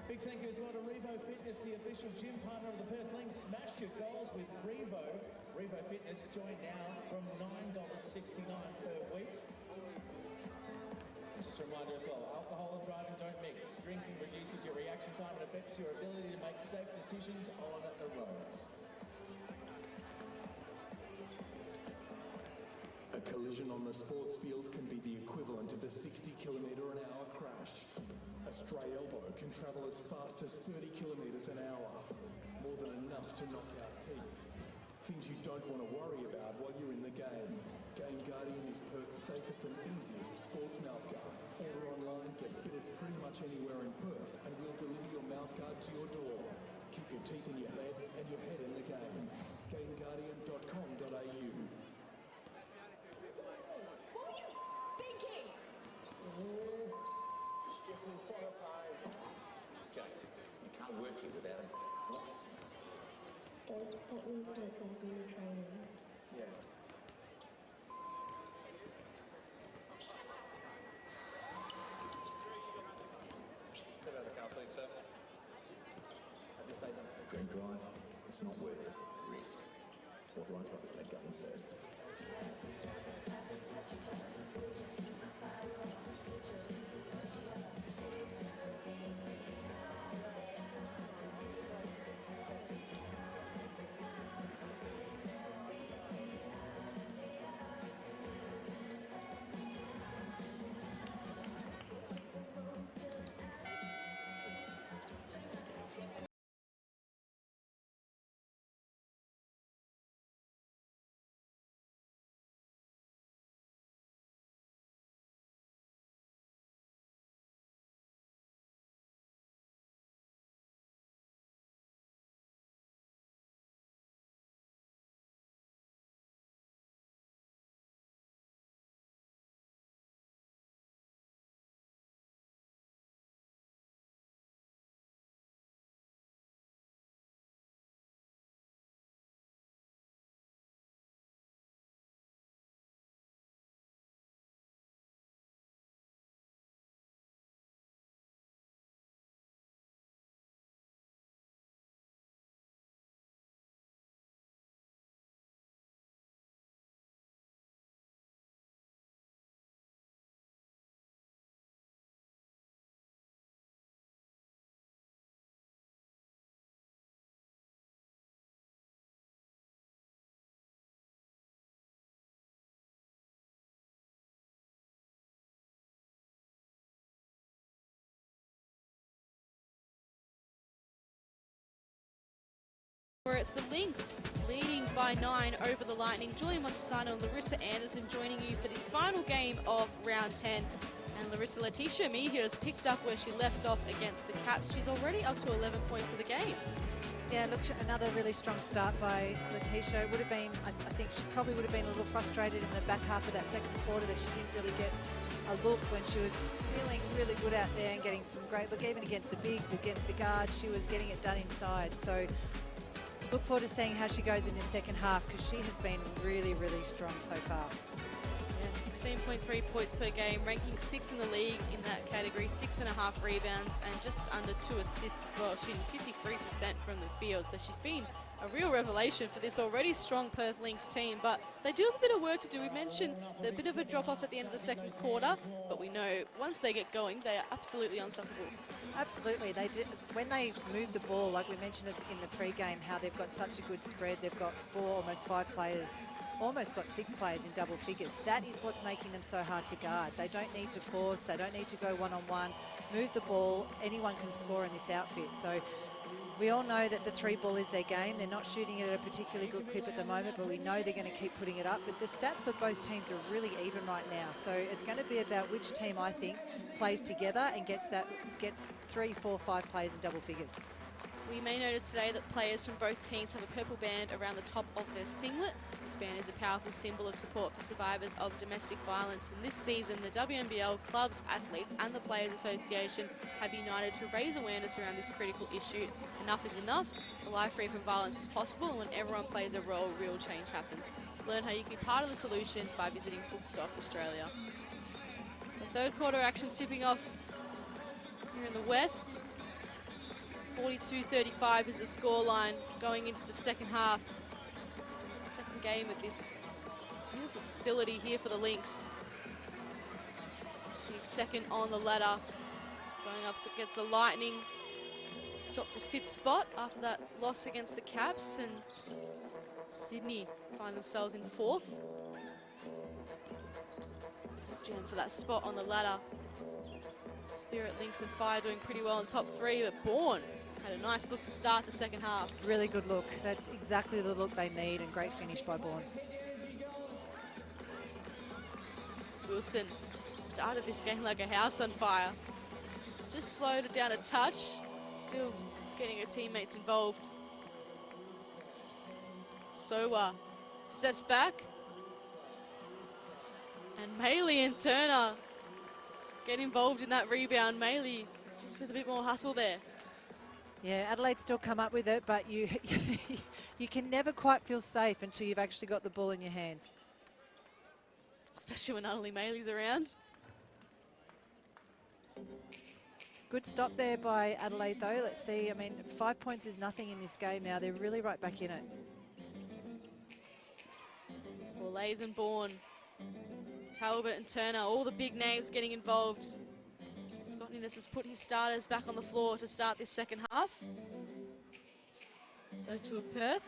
Big thank you as well to Revo Fitness, the official gym partner of the Perth Lynx. Smash your goals with Revo. Revo Fitness, join now from $9.69 per week. And just a reminder as well, alcohol and driving don't mix. Drinking reduces your reaction time and affects your ability to make safe decisions on the roads. A collision on the sports field can be the equivalent of a 60-kilometre-an-hour crash. A stray elbow can travel as fast as 30 kilometres an hour, more than enough to knock out teeth. Things you don't want to worry about while you're in the game. Game Guardian is Perth's safest and easiest sports mouthguard. Order online, get fitted pretty much anywhere in Perth, and we'll deliver your mouthguard to your door. Keep your teeth in your head and your head in the game. GameGuardian.com.au. work here without a license. Does that mean you don't have any training? Yeah. Step out of the car, please, sir. At this stage, drink drive. It's not worth it. Risk. Authorised by the state government. Where it's the Lynx leading by 9 over the Lightning. Julia Montesano and Larissa Anderson joining you for this final game of round 10. And Larissa Letitia Mejia has picked up where she left off against the Caps. She's already up to 11 points for the game. Yeah, look, another really strong start by Letitia. It would have been, I think she probably would have been a little frustrated in the back half of that second quarter that she didn't really get a look when she was feeling really good out there and getting some great look, even against the bigs, against the guards, she was getting it done inside. So look forward to seeing how she goes in this second half because she has been really, really strong so far. Yeah, 16.3 points per game, ranking 6th in the league in that category, 6.5 rebounds and just under 2 assists as well, shooting 53% from the field. So she's been a real revelation for this already strong Perth Lynx team, but they do have a bit of work to do. We mentioned a bit of a drop off at the end of the second quarter, but we know once they get going, they are absolutely unstoppable. Absolutely, they did. When they move the ball, like we mentioned in the pre-game, how they've got such a good spread. They've got 4, almost 5 players, almost got 6 players in double figures. That is what's making them so hard to guard. They don't need to force. They don't need to go one-on-one. Move the ball. Anyone can score in this outfit. So we all know that the 3-ball is their game. They're not shooting it at a particularly good clip at the moment, but we know they're going to keep putting it up. But the stats for both teams are really even right now. So it's going to be about which team, I think, plays together and gets 3, 4, 5 players in double figures. We may notice today that players from both teams have a purple band around the top of their singlet. This band is a powerful symbol of support for survivors of domestic violence. And this season, the WNBL clubs, athletes and the Players Association have united to raise awareness around this critical issue. Enough is enough. A life free from violence is possible, and when everyone plays a role, real change happens. Learn how you can be part of the solution by visiting Footstock Australia. So third quarter action tipping off here in the West. 42-35 is the scoreline going into the second half. Second game at this beautiful facility here for the Lynx. Sitting second on the ladder, going up against the Lightning. Dropped to 5th spot after that loss against the Caps, and Sydney find themselves in 4th. Jam for that spot on the ladder. Spirit, Lynx and Fire doing pretty well in top 3, but Bourne had a nice look to start the second half. Really good look. That's exactly the look they need, and great finish by Bourne. Wilson started this game like a house on fire. Just slowed it down a touch, still getting her teammates involved. Sowa steps back. And Maley and Turner get involved in that rebound. Maley just with a bit more hustle there. Yeah, Adelaide still come up with it, but you you can never quite feel safe until you've actually got the ball in your hands. Especially when Natalie Maley's around. Good stop there by Adelaide, though. Let's see. I mean, 5 points is nothing in this game now. They're really right back in it. Lays and Bourne, Talbot and Turner, all the big names getting involved. Scott Ninnis has put his starters back on the floor to start this second half. So to a Perth.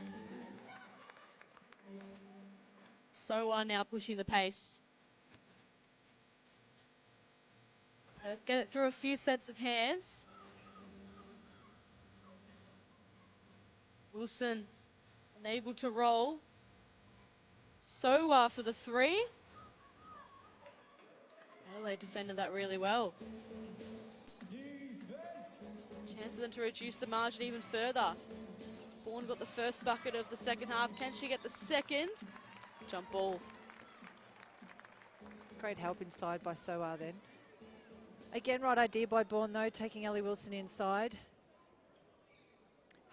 So are now pushing the pace. Get it through a few sets of hands. Wilson unable to roll. So for the three. Adelaide defended that really well. Chance for them to reduce the margin even further. Bourne got the first bucket of the second half. Can she get the second? Jump ball. Great help inside by Soar then. Again, right idea by Bourne though, taking Ellie Wilson inside.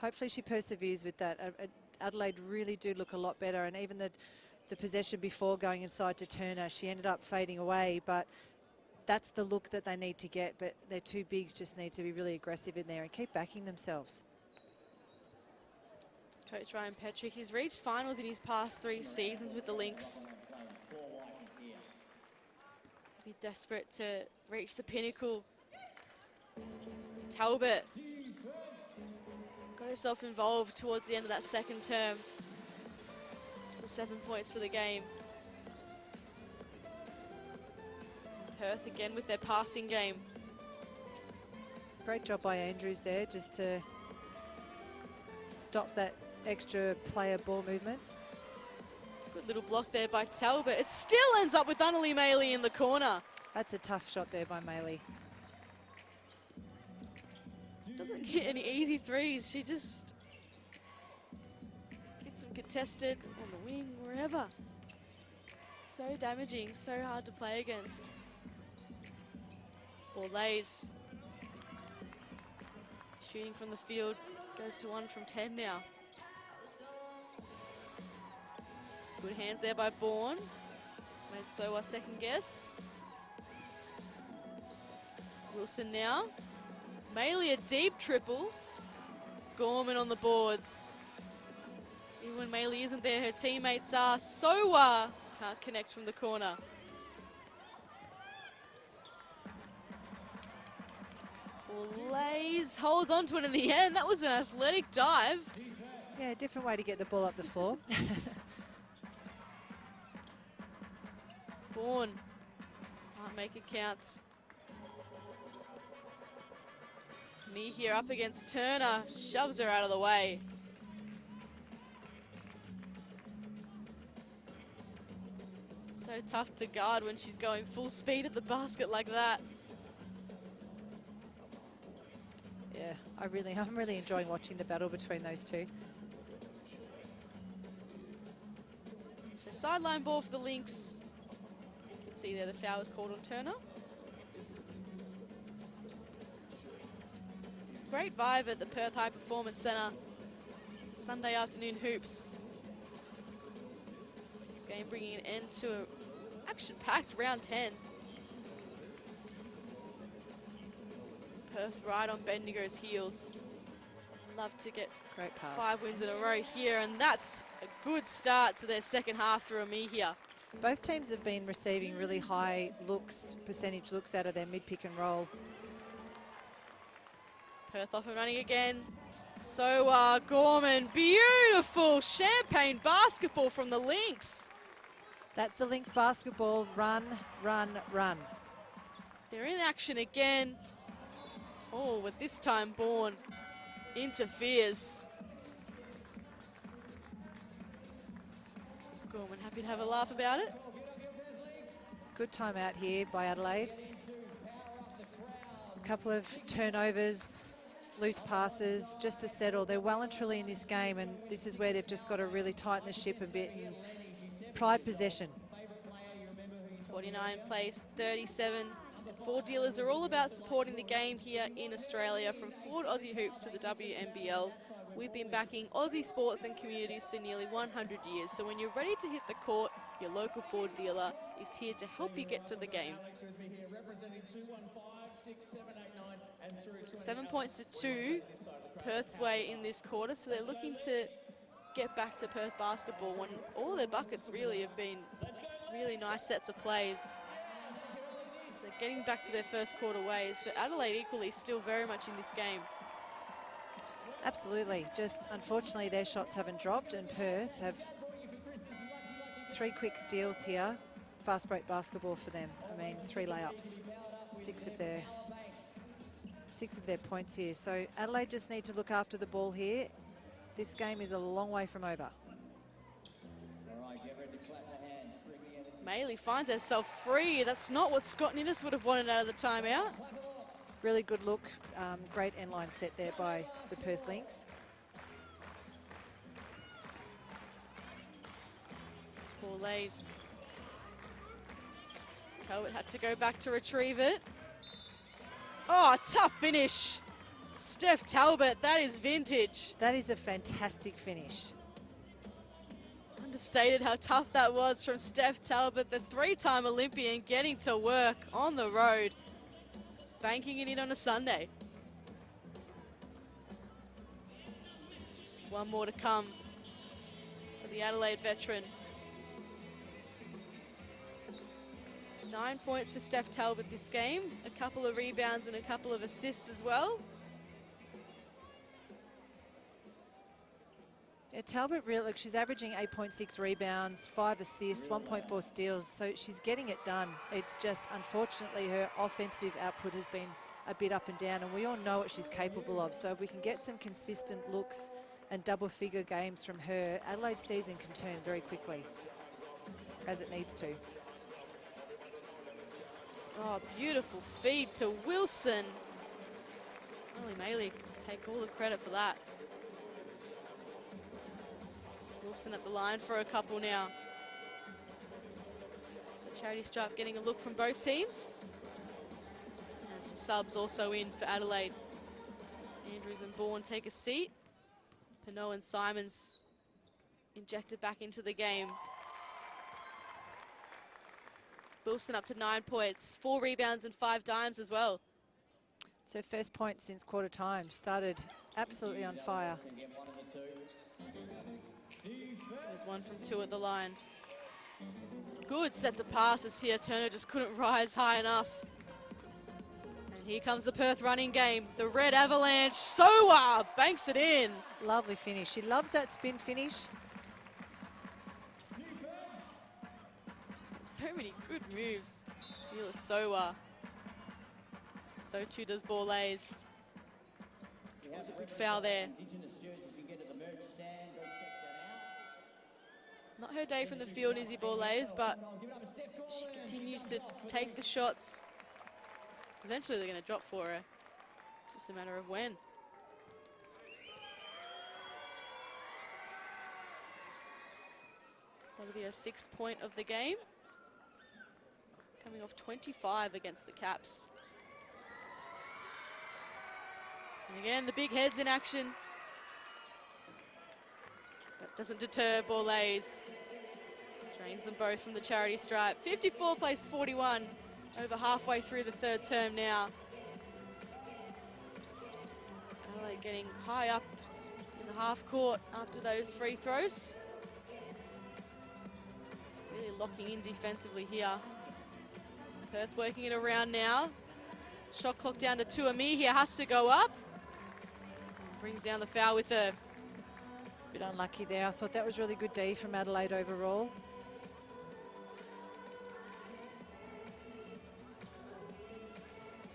Hopefully she perseveres with that. Adelaide really do look a lot better, and even the possession before going inside to Turner, she ended up fading away, but that's the look that they need to get. But their two bigs just need to be really aggressive in there and keep backing themselves. Coach Ryan Petrick, he's reached finals in his past 3 seasons with the Lynx. Be desperate to reach the pinnacle. Talbot got herself involved towards the end of that second term. To the 7 points for the game. Perth again with their passing game. Great job by Andrews there just to stop that extra player ball movement. Good little block there by Talbot. It still ends up with Annalie Maley in the corner. That's a tough shot there by Maley. Doesn't get any easy threes. She just gets them contested on the wing, wherever. So damaging, so hard to play against. Ball lays. Shooting from the field goes to 1 from 10 now. Good hands there by Bourne. Made Soa second guess. Wilson now. Maley a deep triple. Gorman on the boards. Even when Maley isn't there, her teammates are. Soa can't connect from the corner. Lays, holds on to it in the end. That was an athletic dive. Yeah, different way to get the ball up the floor. Bourne can't make it count. Knee here up against Turner, shoves her out of the way. So tough to guard when she's going full speed at the basket like that. Yeah, I'm really enjoying watching the battle between those two. So sideline ball for the Lynx. You can see there the foul was called on Turner. Great vibe at the Perth High Performance Centre. Sunday afternoon hoops. This game bringing an end to an action-packed round 10. Perth right on Bendigo's heels. Love to get great pass. 5 wins in a row here, and that's a good start to their second half through Amihia. Both teams have been receiving really high percentage looks out of their mid-pick and roll. Perth off and running again. So Gorman, beautiful champagne basketball from the Lynx. That's the Lynx basketball. Run, run, run. They're in action again. Oh, with this time Bourne interferes. Gorman happy to have a laugh about it. Good timeout here by Adelaide. A couple of turnovers, loose passes, just to settle. They're well and truly in this game, and this is where they've just got to really tighten the ship a bit and pride possession. 49 plays, 37 Ford dealers are all about supporting the game here in Australia. From Ford Aussie Hoops to the WNBL, we've been backing Aussie sports and communities for nearly 100 years. So when you're ready to hit the court, your local Ford dealer is here to help you get to the game. 7 points to 2, Perth's way in this quarter. So they're looking to get back to Perth basketball when all their buckets really have been really nice sets of plays. So they're getting back to their first quarter ways, but Adelaide equally still very much in this game. Absolutely. Just unfortunately their shots haven't dropped, and Perth have 3 quick steals here. Fast break basketball for them. I mean, 3 layups, 6 of their points here. So Adelaide just need to look after the ball here. This game is a long way from over. Maley finds herself free. That's not what Scott Ninnis would have wanted out of the timeout. Really good look. Great end line set there by the Perth Lynx. Ball lays. Talbot had to go back to retrieve it. Oh, tough finish. Steph Talbot, that is vintage. That is a fantastic finish. Understated how tough that was from Steph Talbot, the 3-time Olympian, getting to work on the road, banking it in on a Sunday. One more to come for the Adelaide veteran. 9 points for Steph Talbot this game, a couple of rebounds and a couple of assists as well. Yeah, Talbot really, look, she's averaging 8.6 rebounds, 5 assists, 1.4 steals, so she's getting it done. It's just, unfortunately, her offensive output has been a bit up and down, and we all know what she's capable of. So if we can get some consistent looks and double-figure games from her, Adelaide's season can turn very quickly, as it needs to. Oh, beautiful feed to Wilson. Molly Maley take all the credit for that. Wilson at the line for a couple now. So Charity Stripe getting a look from both teams. And some subs also in for Adelaide. Andrews and Bourne take a seat. Pinot and Simons injected back into the game. Wilson up to 9 points, 4 rebounds and 5 dimes as well. It's her first point since quarter time. Started absolutely on fire. There's 1 from 2 at the line. Good sets of passes here. Turner just couldn't rise high enough. And here comes the Perth running game. The Red Avalanche. Soa banks it in. Lovely finish. She loves that spin finish. She's got so many good moves. Mila Soa. So too does Borlays. It was a good foul there. Not her day from the field, Izzy Borlays, but she continues to take the shots. Eventually they're going to drop for her. Just a matter of when. That'll be her 6th point of the game. Coming off 25 against the Caps. And again, the big heads in action. That doesn't deter Borlays. Drains them both from the charity stripe. 54 plays 41. Over halfway through the 3rd term now. Adelaide getting high up in the half court after those free throws. Really locking in defensively here. Perth working it around now. Shot clock down to 2. Amihia has to go up. And brings down the foul with her. Bit unlucky there. I thought that was really good D from Adelaide overall.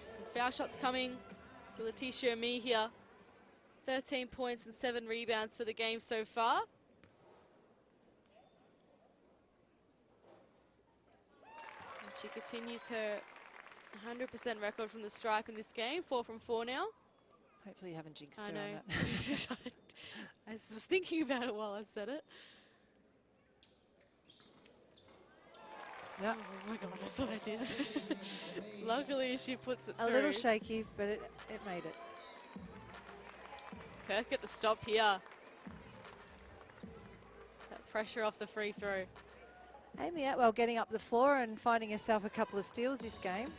Some foul shots coming for Letitia Amihia. 13 points and 7 rebounds for the game so far. And she continues her 100% record from the stripe in this game. 4 from 4 now. Hopefully you haven't jinxed her I on know. that. I was just thinking about it while I said it. Yeah. Oh my God, that's what I did. Luckily, she puts it A through. little shaky, but it made it. Perth get the stop here. That pressure off the free throw. Amy Atwell getting up the floor and finding herself a couple of steals this game.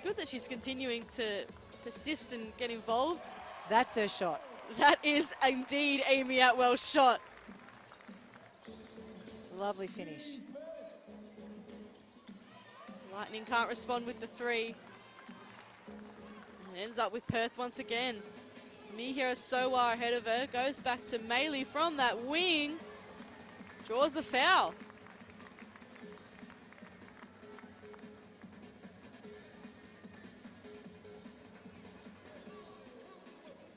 Good that she's continuing to persist and get involved. That's her shot. That is indeed Amy Atwell's shot. Lovely finish. Lightning can't respond with the three. And ends up with Perth once again. Mihira Sowar ahead of her. Goes back to Maylee from that wing. Draws the foul.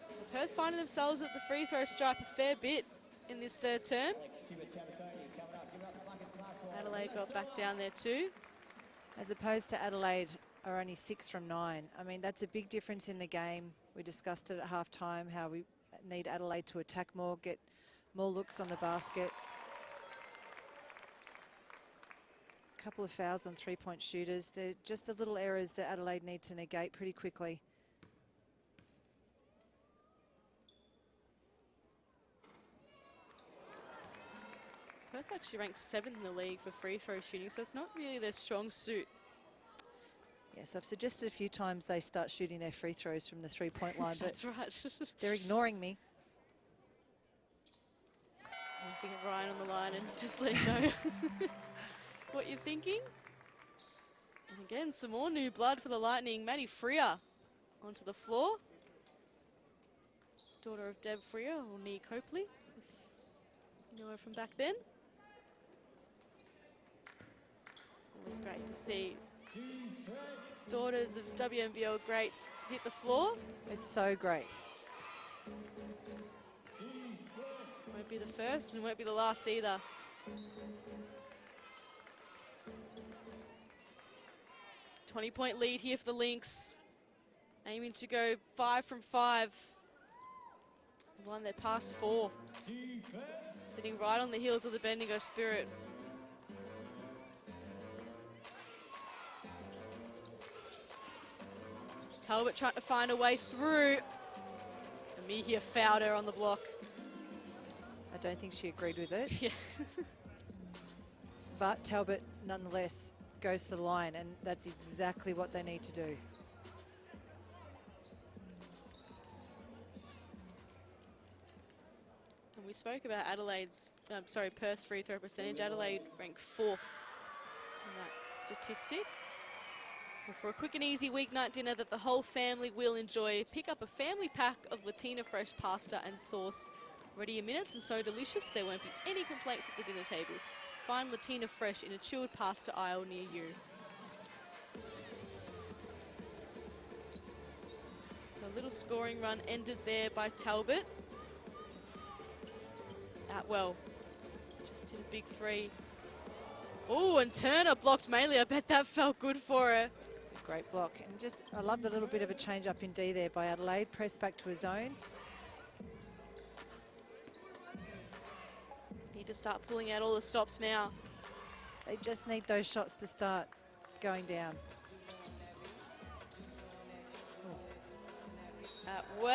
So Perth finding themselves at the free throw stripe a fair bit in this third term. Adelaide got back down there too. As opposed to Adelaide are only 6 from 9. I mean, that's a big difference in the game. We discussed it at halftime, how we need Adelaide to attack more, get more looks on the basket. A couple of fouls on three-point shooters. They're just the little errors that Adelaide need to negate pretty quickly. Perth actually ranks 7th in the league for free throw shooting, so it's not really their strong suit. Yes, I've suggested a few times they start shooting their free throws from the three-point line, That's but right. they're ignoring me. I'm to get Ryan on the line and just let him know what you're thinking. And again, some more new blood for the Lightning. Maddie Freer onto the floor. Daughter of Deb Freer, or Nee Copley, if you know her from back then. It was great to see daughters of WNBL greats hit the floor. It's so great. Won't be the first and won't be the last either. .20 lead here for the Lynx. Aiming to go 5 from 5. Won their past 4. Sitting right on the heels of the Bendigo Spirit. Talbot trying to find a way through. Amihia fouled her on the block. I don't think she agreed with it. Yeah. But Talbot, nonetheless, goes to the line, and that's exactly what they need to do. And we spoke about Perth's free throw percentage. Adelaide ranked 4th in that statistic. Well, for a quick and easy weeknight dinner that the whole family will enjoy, pick up a family pack of Latina Fresh pasta and sauce. Ready in minutes and so delicious, there won't be any complaints at the dinner table. Find Latina Fresh in a chilled pasta aisle near you. So a little scoring run ended there by Talbot. Atwell just hit a big 3. Oh, and Turner blocked Maylee. I bet that felt good for her. It's a great block. And just, I love the little bit of a change up in D there by Adelaide. Press back to his zone. Need to start pulling out all the stops now. They just need those shots to start going down. Atwell.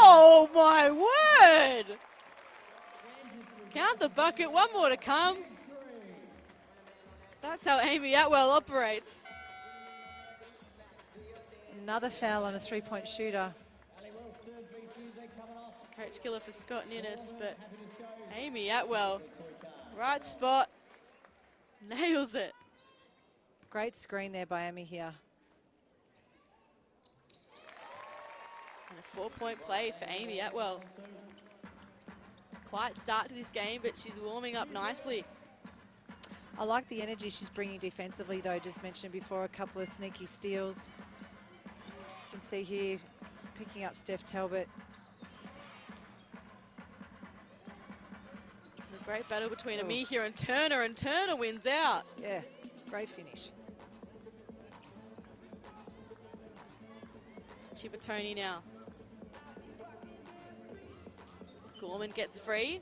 Oh, my word! Count the bucket. One more to come. That's how Amy Atwell operates. Another foul on a three-point shooter. Coach killer for Scott Ninnis, but Amy Atwell, right spot, nails it. Great screen there by Amy here. And a 4-point play for Amy Atwell. Quiet start to this game, but she's warming up nicely. I like the energy she's bringing defensively, though. Just mentioned before, a couple of sneaky steals. You can see here, picking up Steph Talbot. A great battle between Amihia and Turner wins out. Yeah, great finish. Chibatoni now. Gorman gets free.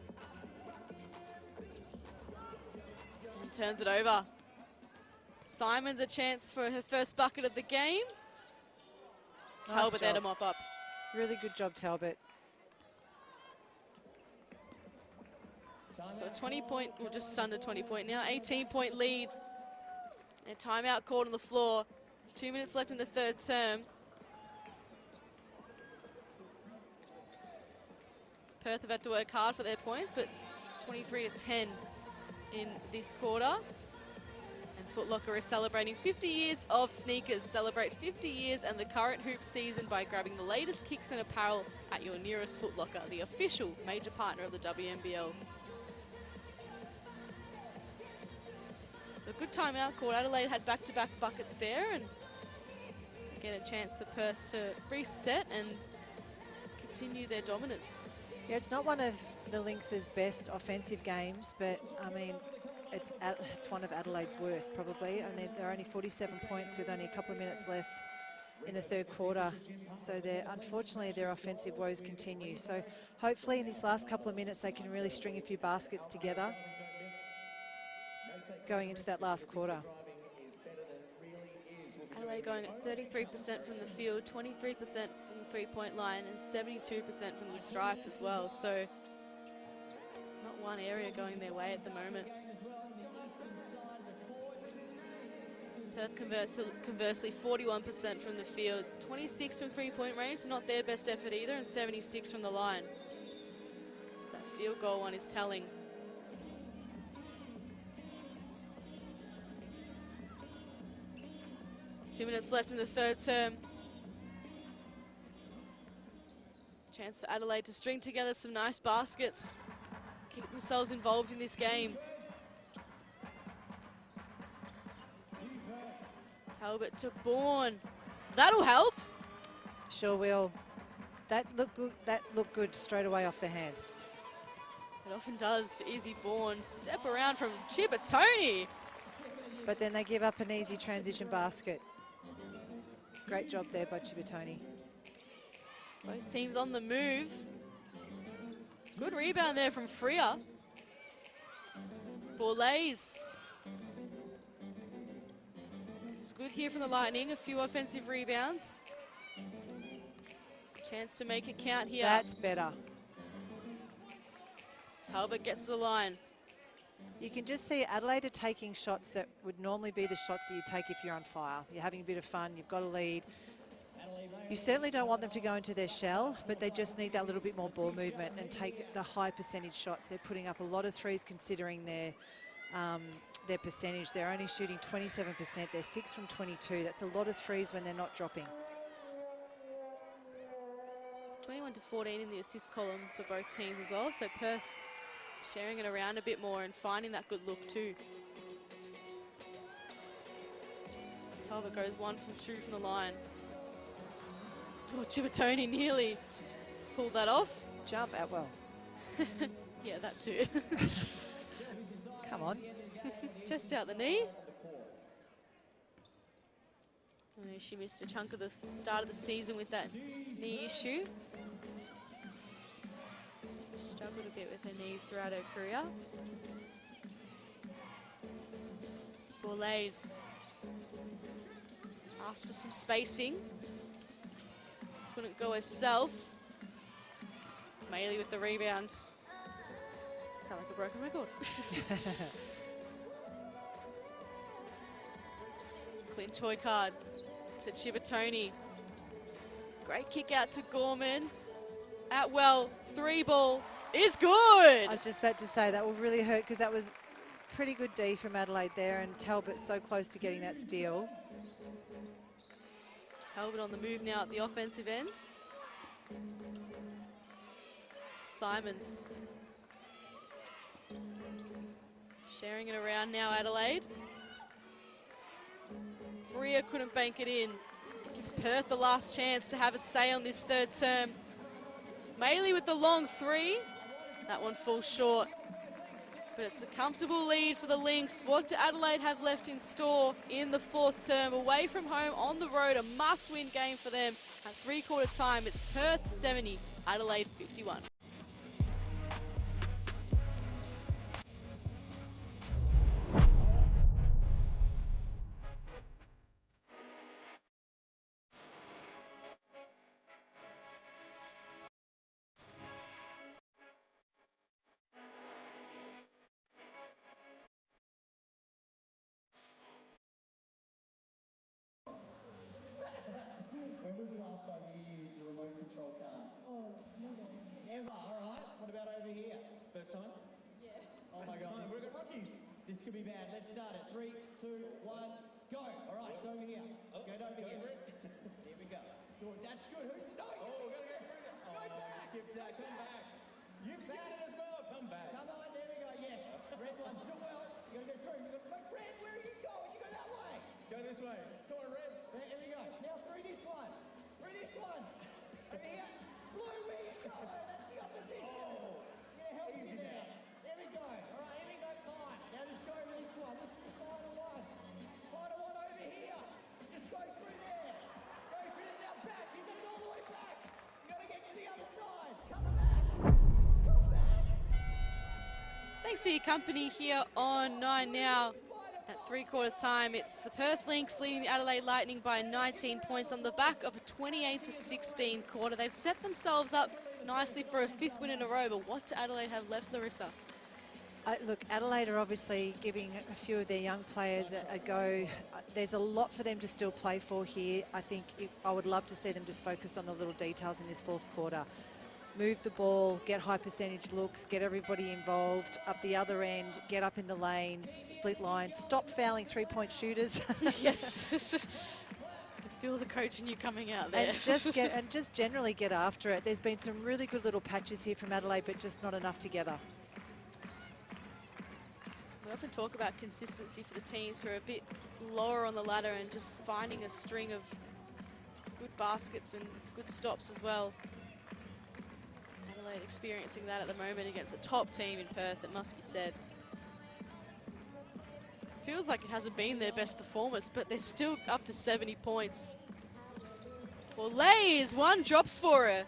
And turns it over. Simons a chance for her first bucket of the game. Nice Talbot there to job. mop up. Really good job, Talbot. So a 20-point, or just under 20-point now, 18-point lead. And timeout called on the floor. 2 minutes left in the third term. Perth have had to work hard for their points, but 23-10 in this quarter. And Foot Locker is celebrating 50 years of sneakers. Celebrate 50 years and the current hoop season by grabbing the latest kicks and apparel at your nearest Foot Locker, the official major partner of the WNBL. So good timeout called. Adelaide had back-to-back buckets there, and get a chance for Perth to reset and continue their dominance. Yeah, it's not one of the Lynx's best offensive games, but I mean, it's one of Adelaide's worst probably. I mean, they're only 47 points with only a couple of minutes left in the third quarter. So unfortunately their offensive woes continue. So hopefully in this last couple of minutes they can really string a few baskets together going into that last quarter. Adelaide going at 33% from the field, 23% from the three-point line, and 72% from the stripe as well. So not one area going their way at the moment. Perth conversely 41% from the field, 26 from three-point range, not their best effort either, and 76 from the line. That field goal one is telling. Two minutes left in the third term. Chance for Adelaide to string together some nice baskets, keep themselves involved in this game. Talbot to Bourne. That'll help. Sure will. That looked good straight away off the hand. It often does for Izzy Bourne. Step around from Chibatoni. But then they give up an easy transition basket. Great job there by Chibatoni. Both teams on the move. Good rebound there from Freer. Borlays. This is good here from the Lightning. A few offensive rebounds. Chance to make it count here. That's better. Talbot gets to the line. You can just see Adelaide are taking shots that would normally be the shots that you take if you're on fire. You're having a bit of fun, you've got a lead. You certainly don't want them to go into their shell, but they just need that little bit more ball movement and take the high percentage shots. They're putting up a lot of threes considering their percentage. They're only shooting 27%. They're 6 from 22. That's a lot of threes when they're not dropping. 21 to 14 in the assist column for both teams as well. So Perth sharing it around a bit more and finding that good look too. Talbot goes 1 from 2 from the line. Oh, Chibatoni nearly pulled that off. Jump Atwell. Yeah, that too. Come on. Test out the knee. And she missed a chunk of the start of the season with that knee issue. Struggled a bit with her knees throughout her career. Borlays asked for some spacing. Couldn't go herself. Maley with the rebound. Sound like a broken record. Clint Choikard to Chibatoni. Great kick out to Gorman. Atwell, 3-ball is good. I was just about to say that will really hurt because that was pretty good D from Adelaide there, and Talbot so close to getting that steal. Talbot on the move now at the offensive end. Simons. Sharing it around now, Adelaide. Freer couldn't bank it in. It gives Perth the last chance to have a say on this third term. Maley with the long 3. That one falls short. But it's a comfortable lead for the Lynx. What do Adelaide have left in store in the fourth term? Away from home, on the road, a must-win game for them. At three-quarter time, it's Perth 70, Adelaide 51. last time you used a remote control car? Oh, never. Never, all right. What about over here? First time? Yeah. Oh my God. We've got rookies. This could be bad. Let's start it. 3, 2, 1, go. All right, it's over here. Go over here. Here we go. Good. That's good. Who's the no? Oh, we're going to go through that. Go back. Skip that. Come back. You've skipped it as well. Come back. Come on, there we go. Yes. Red one. Still well. You got to go through. You got to go. Red, where are you going? You go that way. Go this way. Come on, Red. Here we go. Now through this one. Through this one. Over here. Blue, where you going? That's the opposition. Oh, I'm going to help you there. There we go. All right, here we go. Fine. Now just go over this one. This is the final one. Final one over here. Just go through there. Go through there. Now back. You got to go all the way back. You got to get to the other side. Come back. Come back. Thanks for your company here on 9 Now. At three-quarter time, it's the Perth Lynx leading the Adelaide Lightning by 19 points on the back of a 28-16 quarter. They've set themselves up nicely for a 5th win in a row, but what do Adelaide have left, Larissa? Look, Adelaide are obviously giving a few of their young players a go. There's a lot for them to still play for here. I think I would love to see them just focus on the little details in this 4th quarter. Move the ball, get high percentage looks, get everybody involved. Up the other end, get up in the lanes, split lines, stop fouling 3-point shooters. Yes. I can feel the coach in you coming out there. And just generally get after it. There's been some really good little patches here from Adelaide, but just not enough together. We often talk about consistency for the teams who are a bit lower on the ladder and just finding a string of good baskets and good stops as well. Adelaide experiencing that at the moment against a top team in Perth, it must be said. Feels like it hasn't been their best performance, but they're still up to 70 points. Well, Lays, one drops for her.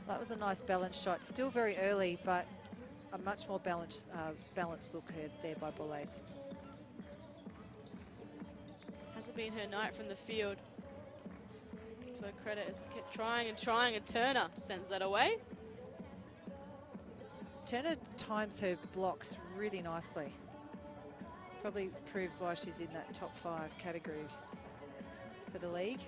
That was a nice balanced shot. Still very early, but a much more balanced look there by Boulez. Hasn't been her night from the field. To her credit, has kept trying and trying, and Turner sends that away. Turner times her blocks really nicely. Probably proves why she's in that top 5 category for the league.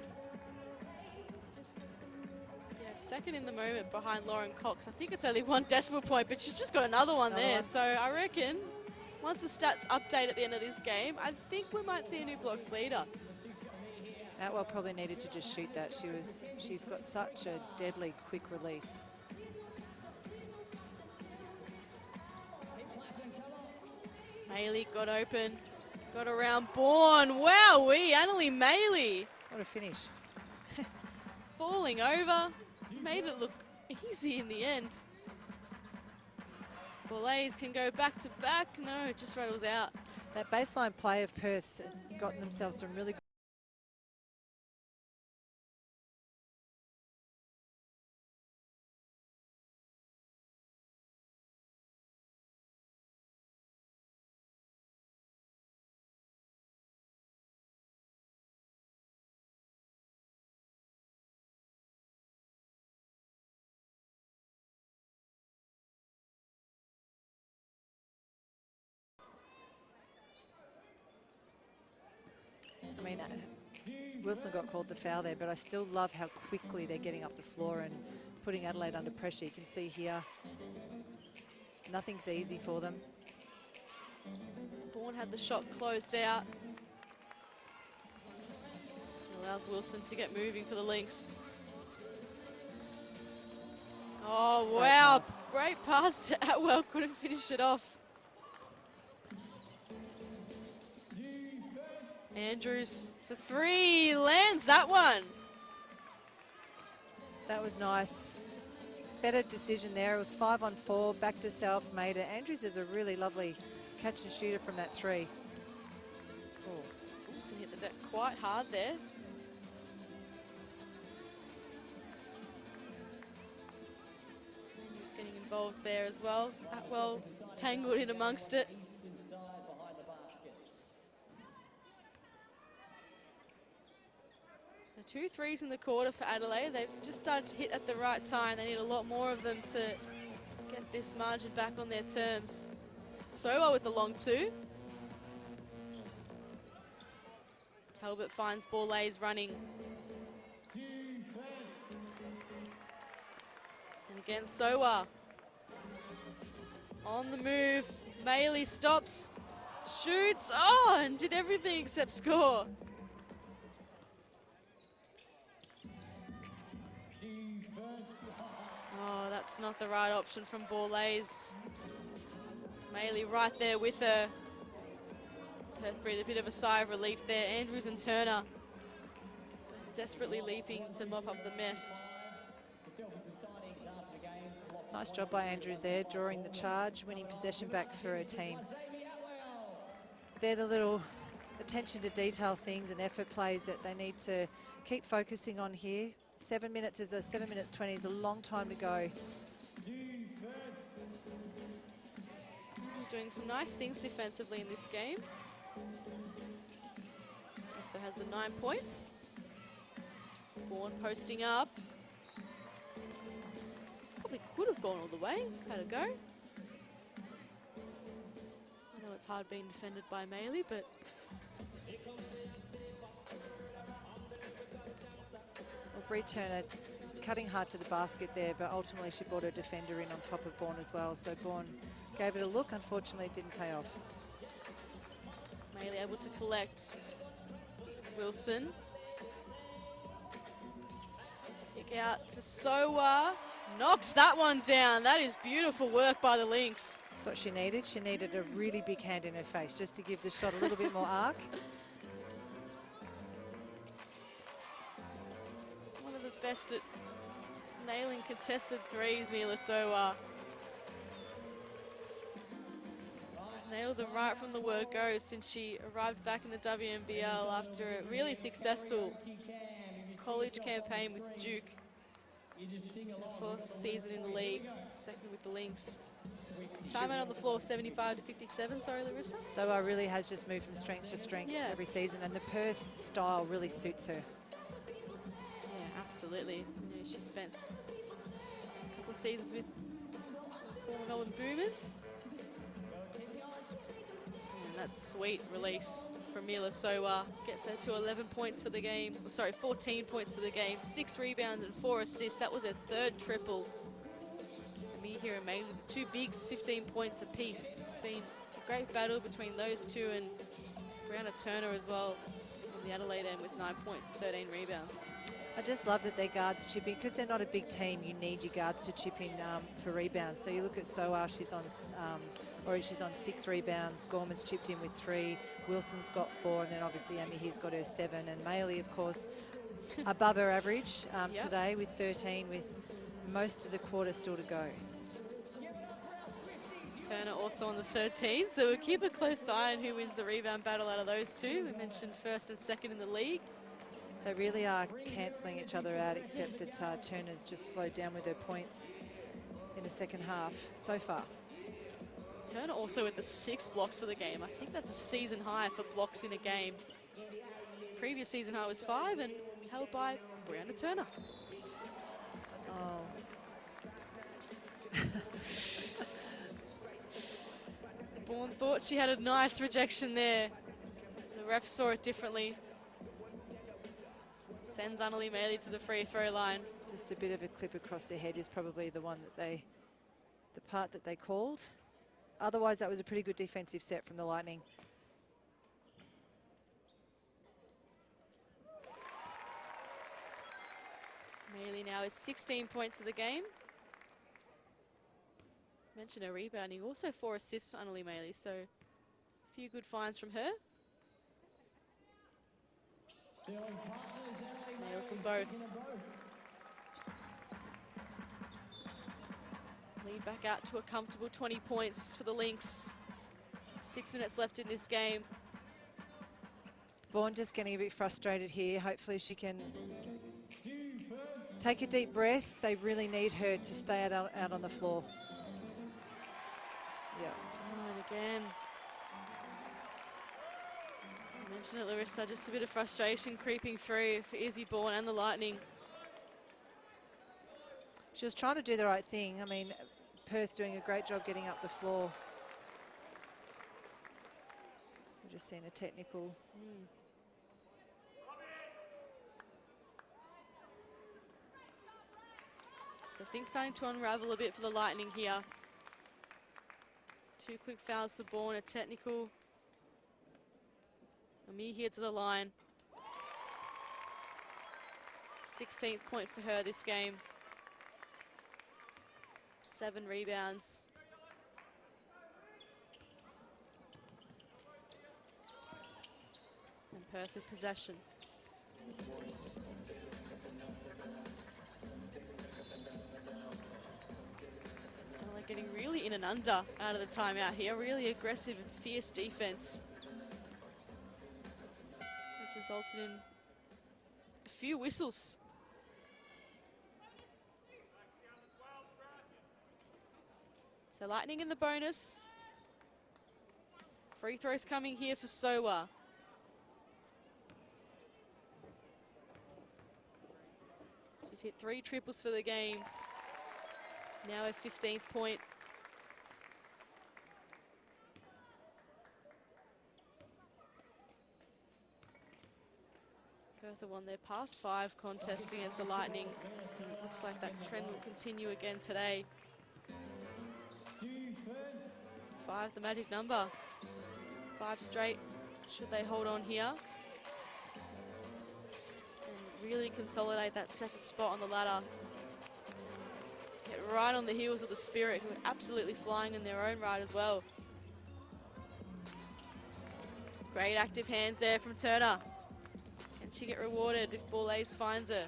Yeah, 2nd in the moment behind Lauren Cox. I think it's only 1 decimal point, but she's just got another one there. So I reckon once the stats update at the end of this game, I think we might see a new blocks leader. Atwell probably needed to just shoot that. She's got such a deadly quick release. Maley got open, got around Bourne. Wowee, Annalie Maley. What a finish. Falling over, made it look easy in the end. Boulez can go back to back. No, it just rattles out. That baseline play of Perth has gotten themselves some really good. I mean, Wilson got called the foul there, but I still love how quickly they're getting up the floor and putting Adelaide under pressure. You can see here, nothing's easy for them. Bourne had the shot closed out. It allows Wilson to get moving for the Lynx. Oh, wow. Great pass to Atwell. Couldn't finish it off. Andrews for 3, lands that one. That was nice. Better decision there. It was 5-on-4, back to self, made it. Andrews is a really lovely catch and shooter from that 3. Oh, Wilson hit the deck quite hard there. Andrews getting involved there as well. Atwell tangled in amongst it. So 2 threes in the quarter for Adelaide. They've just started to hit at the right time. They need a lot more of them to get this margin back on their terms. So well with the long 2. Talbot finds Bourlays running. again, Sowa on the move. Maley stops, shoots, oh, and did everything except score. Oh, that's not the right option from Borlase. Maley right there with her. Perth breathed a bit of a sigh of relief there. Andrews and Turner desperately leaping to mop up the mess. Nice job by Andrews there, drawing the charge, winning possession back for her team. They're the little attention to detail things and effort plays that they need to keep focusing on here. 7 minutes 20 is a long time to go. Andrews doing some nice things defensively in this game. Also has the 9 points. Bourne posting up. Probably could have gone all the way, had a go. I know it's hard being defended by Maley, but well, Bree Turner cutting hard to the basket there, but ultimately she brought her defender in on top of Bourne as well. So Bourne gave it a look, unfortunately it didn't pay off. Maley able to collect. Wilson. Kick out to Sowa. Knocks that one down. That is beautiful work by the Lynx. That's what she needed. She needed a really big hand in her face just to give the shot a little bit more arc. One of the best at nailing contested threes, Mila Sowa. Has nailed them right from the word go since she arrived back in the WNBL after a really successful college campaign with Duke. The 4th season in the league, 2nd with the Lynx. Time out on the floor, 75 to 57. Sorry, Larissa. So really has just moved from strength to strength every season, and the Perth style really suits her. Yeah, absolutely. You know, she spent a couple of seasons with the former Melbourne Boomers. And that sweet release from Mila Sowa gets her to 11 points for the game. Oh, sorry, 14 points for the game, 6 rebounds and 4 assists. That was her 3rd triple. Amihir and Maley, the 2 bigs, 15 points apiece. It's been a great battle between those two, and Brianna Turner as well on the Adelaide end with 9 points and 13 rebounds. I just love that their guards chipping. Because they're not a big team, you need your guards to chip in for rebounds. So you look at Sowa, she's on 6 rebounds. Gorman's chipped in with 3. Wilson's got 4, and then obviously Amihir's got her 7. And Maley, of course, above her average today with 13, with most of the quarter still to go. Turner also on the 13, so we'll keep a close eye on who wins the rebound battle out of those two. We mentioned 1st and 2nd in the league. They really are cancelling each other out, except that Turner's just slowed down with her points in the second half so far. Turner also with the 6 blocks for the game. I think that's a season high for blocks in a game. Previous season high was 5 and held by Brianna Turner. Oh. Bourne thought she had a nice rejection there. The ref saw it differently. Sends Anneli Maley to the free throw line. Just a bit of a clip across their head is probably the part that they called. Otherwise, that was a pretty good defensive set from the Lightning. Maley now is 16 points for the game. Mentioned her rebounding, also 4 assists for Anneli Maley, so a few good finds from her. Nails them both. Lead back out to a comfortable 20 points for the Lynx. 6 minutes left in this game. Bourne just getting a bit frustrated here. Hopefully she can take a deep breath. They really need her to stay out on the floor. Yeah. Oh, and again. I mentioned it, Larissa, just a bit of frustration creeping through for Izzy Bourne and the Lightning. She was trying to do the right thing. I mean, Perth doing a great job getting up the floor. We've just seen a technical. So things starting to unravel a bit for the Lightning here. 2 quick fouls for Bourne, a technical. Amir here to the line. 16th point for her this game. 7 rebounds. And Perth with possession. Well, they're getting really in and under out of the timeout here. Really aggressive and fierce defense. Has resulted in a few whistles. So Lightning in the bonus. Free throws coming here for Sowa. She's hit 3 triples for the game. Now her 15th point. Perth won their past 5 contests against the Lightning. Looks like that trend will continue again today. 5, the magic number. 5 straight, should they hold on here. And really consolidate that second spot on the ladder. Get right on the heels of the Spirit, who are absolutely flying in their own right as well. Great active hands there from Turner. Can she get rewarded if Borlase finds her?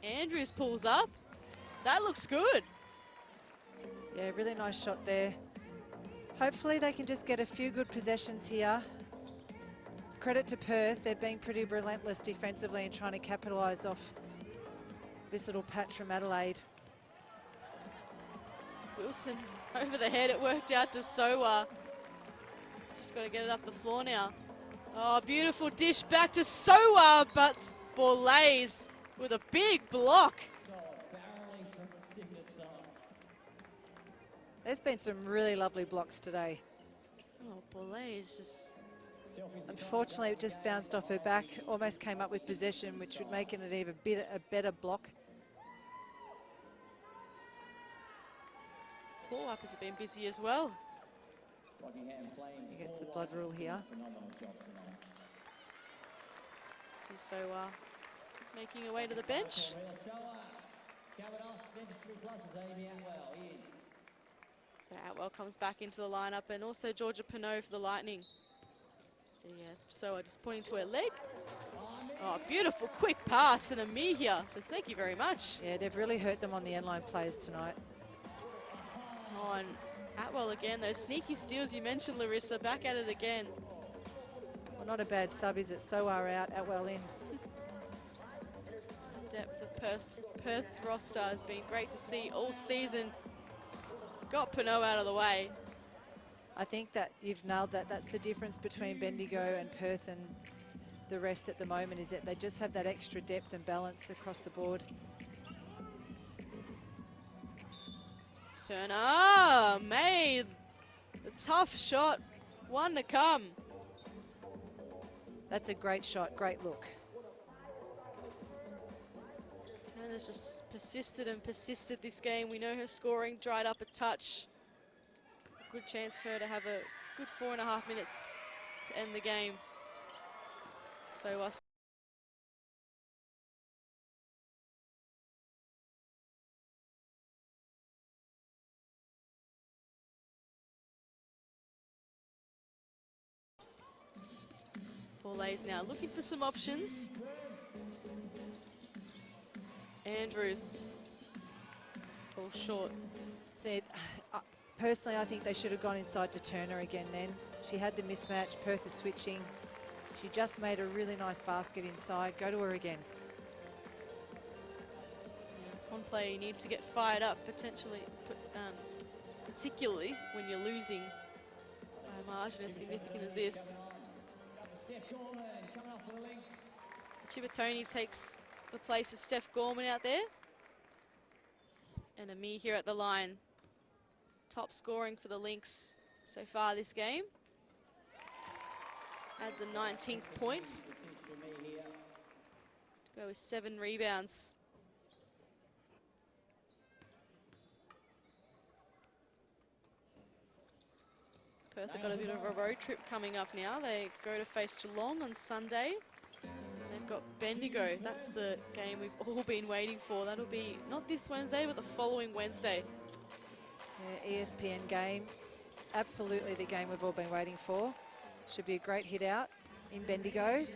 Andrews pulls up. That looks good. Yeah, really nice shot there. Hopefully they can just get a few good possessions here. Credit to Perth, they're being pretty relentless defensively and trying to capitalise off this little patch from Adelaide. Wilson over the head, it worked out to Sowa. Just got to get it up the floor now. Oh, beautiful dish back to Sowa, but Borlase with a big block. There's been some really lovely blocks today. Oh, Borlase just... Unfortunately, it just bounced off her back, almost came up with possession, which would make it an even a better block. Floor-uppers have been busy as well. Against the blood rule here. See Sowa making her way to the bench. So Atwell comes back into the lineup, and also Georgia Pinot for the Lightning. So yeah, Sowa just pointing to her leg. Oh, beautiful quick pass and Amir here. So thank you very much. Yeah, they've really hurt them on the end line plays tonight. Oh, and Atwell again, those sneaky steals you mentioned, Larissa, back at it again. Well, not a bad sub, is it? Sowa out, Atwell in. Depth of Perth's roster has been great to see all season. Got Pinot out of the way. I think that you've nailed that. That's the difference between Bendigo and Perth and the rest at the moment, is that they just have that extra depth and balance across the board. Turner made the tough shot. 1 to come. That's a great shot, great look. Turner's just persisted and persisted this game. We know her scoring dried up a touch. A good chance for her to have a good 4.5 minutes to end the game. So us. Borlase now looking for some options. Andrews falls short. Said, personally, I think they should have gone inside to Turner again then. She had the mismatch, Perth is switching. She just made a really nice basket inside. Go to her again. Yeah, it's one player you need to get fired up, potentially, particularly when you're losing by a margin as significant as this. Chibatoni takes the place of Steph Gorman out there. And Amir here at the line. Top scoring for the Lynx so far this game. Adds a 19th point. To go with 7 rebounds. Perth have got a bit of a road trip coming up now. They go to face Geelong on Sunday. And they've got Bendigo. That's the game we've all been waiting for. That'll be not this Wednesday, but the following Wednesday. Yeah, ESPN game. Absolutely the game we've all been waiting for. Should be a great hit out in Bendigo. Yeah,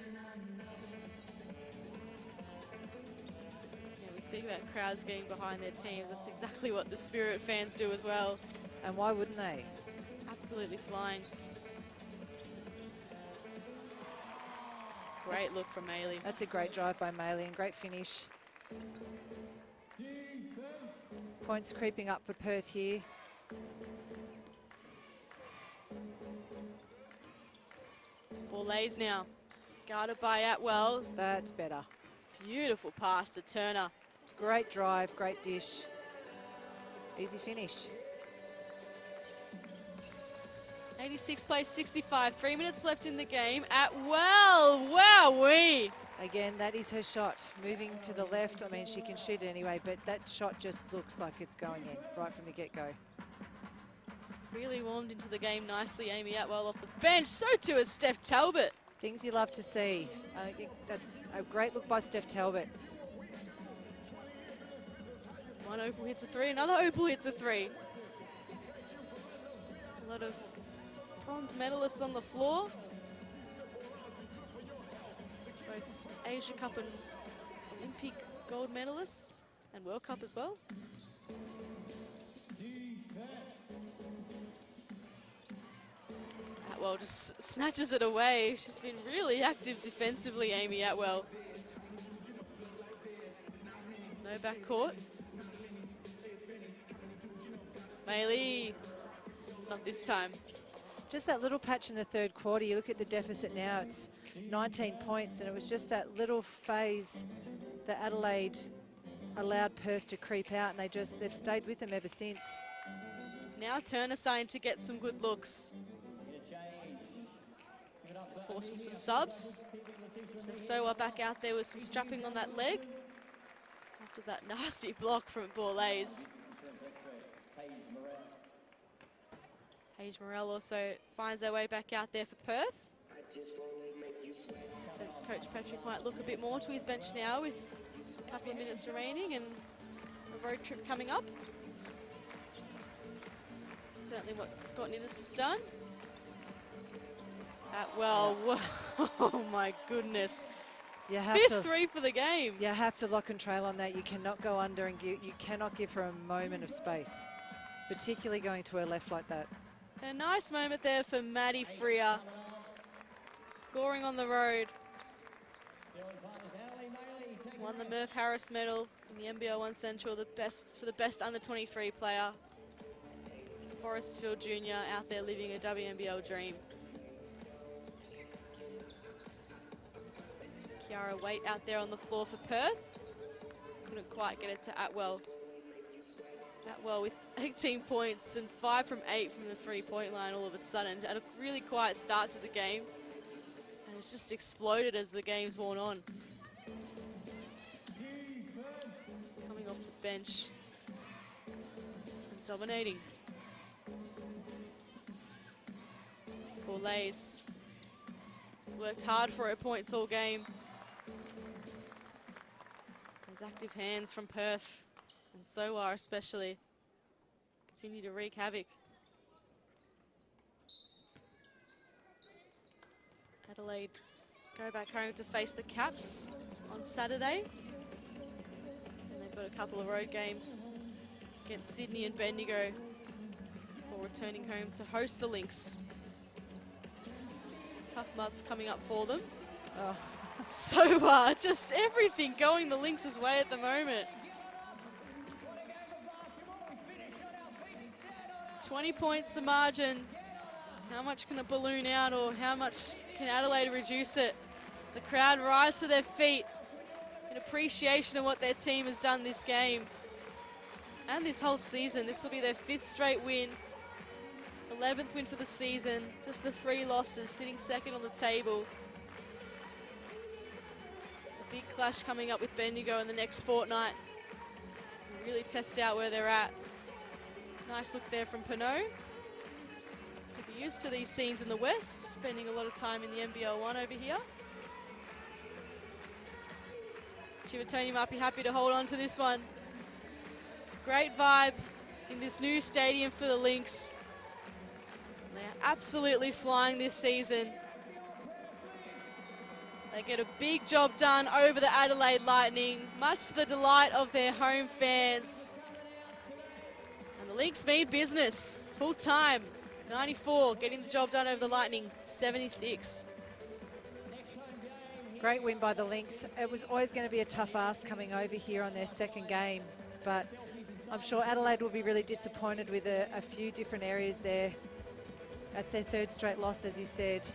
we speak about crowds getting behind their teams. That's exactly what the Spirit fans do as well. And why wouldn't they? Absolutely flying. Great look from Maley. That's a great drive by Maley and great finish. Points creeping up for Perth here. Ball lays now. Guarded by Atwell. That's better. Beautiful pass to Turner. Great drive, great dish. Easy finish. 86 plays 65. 3 minutes left in the game. Atwell, wowee. Again, that is her shot. Moving to the left. I mean, she can shoot it anyway, but that shot just looks like it's going in right from the get-go. Really warmed into the game nicely, Amy Atwell off the bench. So too is Steph Talbot. Things you love to see. I think that's a great look by Steph Talbot. One Opal hits a three, another Opal hits a three. A lot of bronze medalists on the floor. Both Asia Cup and Olympic gold medalists, and World Cup as well. Atwell just snatches it away. She's been really active defensively, Amy Atwell. No backcourt. Maley, not this time. Just that little patch in the third quarter. You look at the deficit now, it's 19 points, and it was just that little phase that Adelaide allowed Perth to creep out, and they've stayed with them ever since. Now Turner starting to get some good looks. Forces some subs. So Soa back out there with some strapping on that leg. After that nasty block from Borlase. Paige Morell also finds her way back out there for Perth. Since Coach Patrick might look a bit more to his bench now with a couple of minutes remaining and a road trip coming up. Certainly what Scott Ninnis has done. Atwell, oh my goodness. You have Fifth three for the game. You have to lock and trail on that. You cannot go under and you cannot give her a moment of space, particularly going to her left like that. A nice moment there for Maddie Freer. Scoring on the road. Won the Murph Harris medal in the NBL 1 Central, for the best under 23 player. Forrestville Jr. out there living a WNBL dream. Kiara Waite out there on the floor for Perth. Couldn't quite get it to Atwell. Atwell with 18 points and 5 from 8 from the three-point line all of a sudden. Had a really quiet start to the game. And it's just exploded as the game's worn on. Coming off the bench. And dominating. Borlase worked hard for her points all game. Those active hands from Perth, and Soa especially, continue to wreak havoc. Adelaide go back home to face the Caps on Saturday. And they've got a couple of road games against Sydney and Bendigo before returning home to host the Lynx. Tough month coming up for them. Oh. So just everything going the Lynx's way at the moment. 20 points the margin. How much can it balloon out, or how much can Adelaide reduce it? The crowd rise to their feet in appreciation of what their team has done this game and this whole season. This will be their 5th straight win. 11th win for the season, just the 3 losses, sitting second on the table. A big clash coming up with Bendigo in the next fortnight. Really test out where they're at. Nice look there from Pinot. Could be We're used to these scenes in the West, spending a lot of time in the NBL 1 over here. Chivatoni might be happy to hold on to this one. Great vibe in this new stadium for the Lynx. They're absolutely flying this season. They get a big job done over the Adelaide Lightning, much to the delight of their home fans. And the Lynx mean business, full time. 94, getting the job done over the Lightning, 76. Great win by the Lynx. It was always going to be a tough ask coming over here on their second game, but I'm sure Adelaide will be really disappointed with a few different areas there. That's their third straight loss, as you said.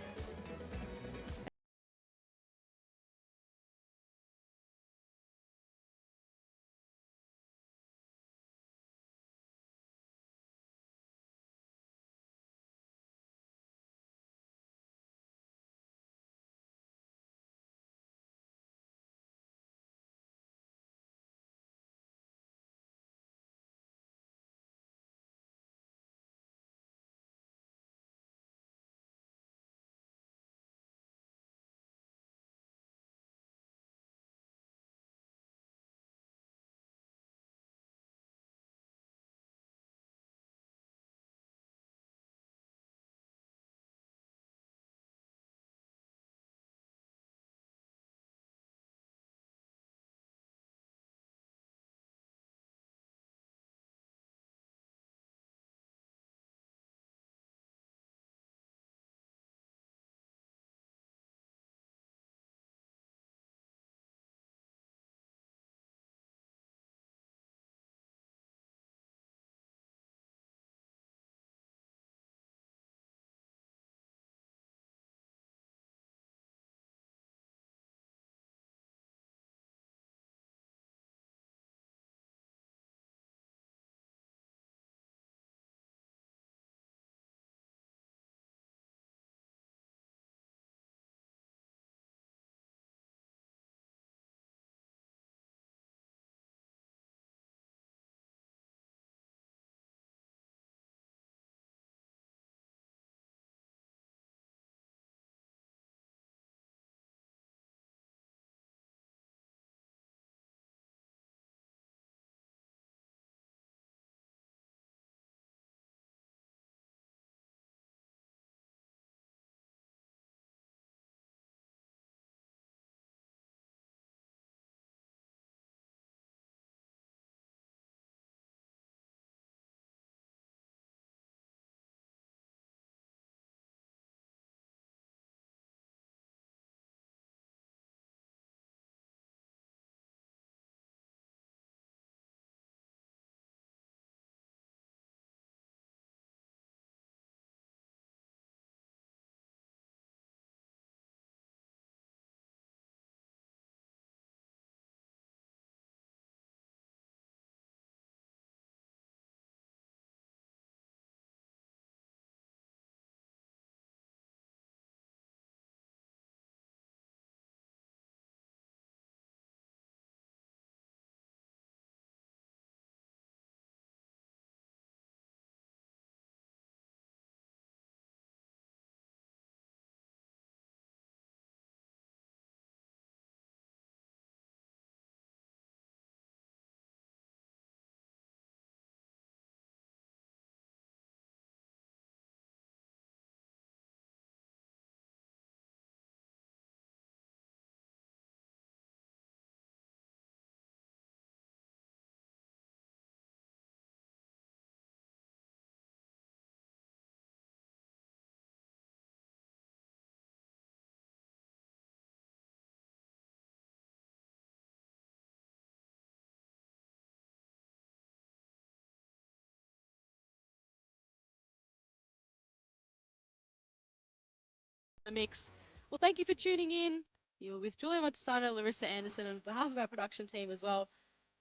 The mix. Well, thank you for tuning in. You're with Julia Montesano, Larissa Anderson, and on behalf of our production team as well.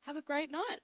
Have a great night.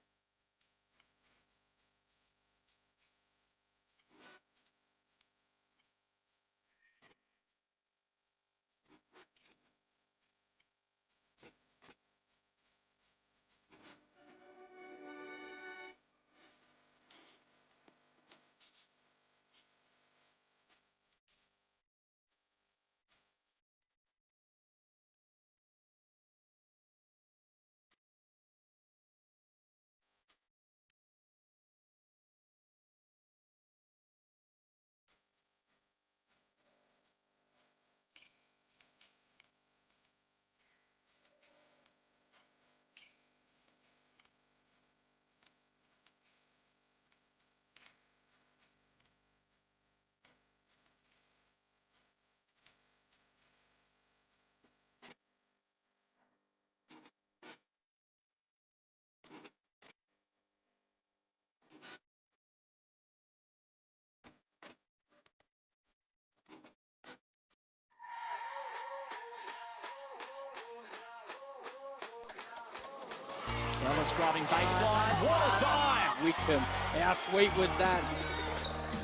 Ellis driving baseline. What a dive! Wickham, how sweet was that?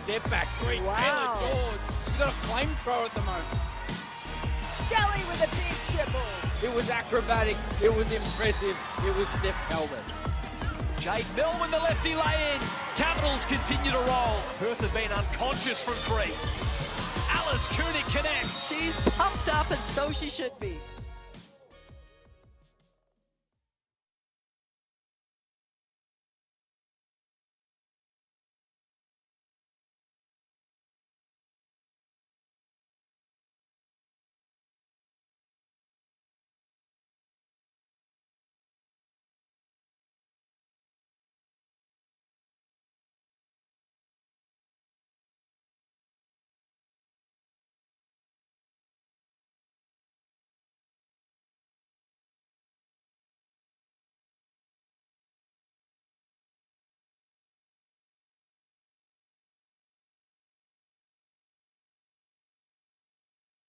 Step back three. Wow. Taylor George. She's got a flamethrower at the moment. Shelley with a big triple. It was acrobatic, it was impressive, it was Steph Talbot. Jade Milne with the lefty lay-in. Capitals continue to roll. Perth have been unconscious from three. Alice Koenig connects. She's pumped up, and so she should be.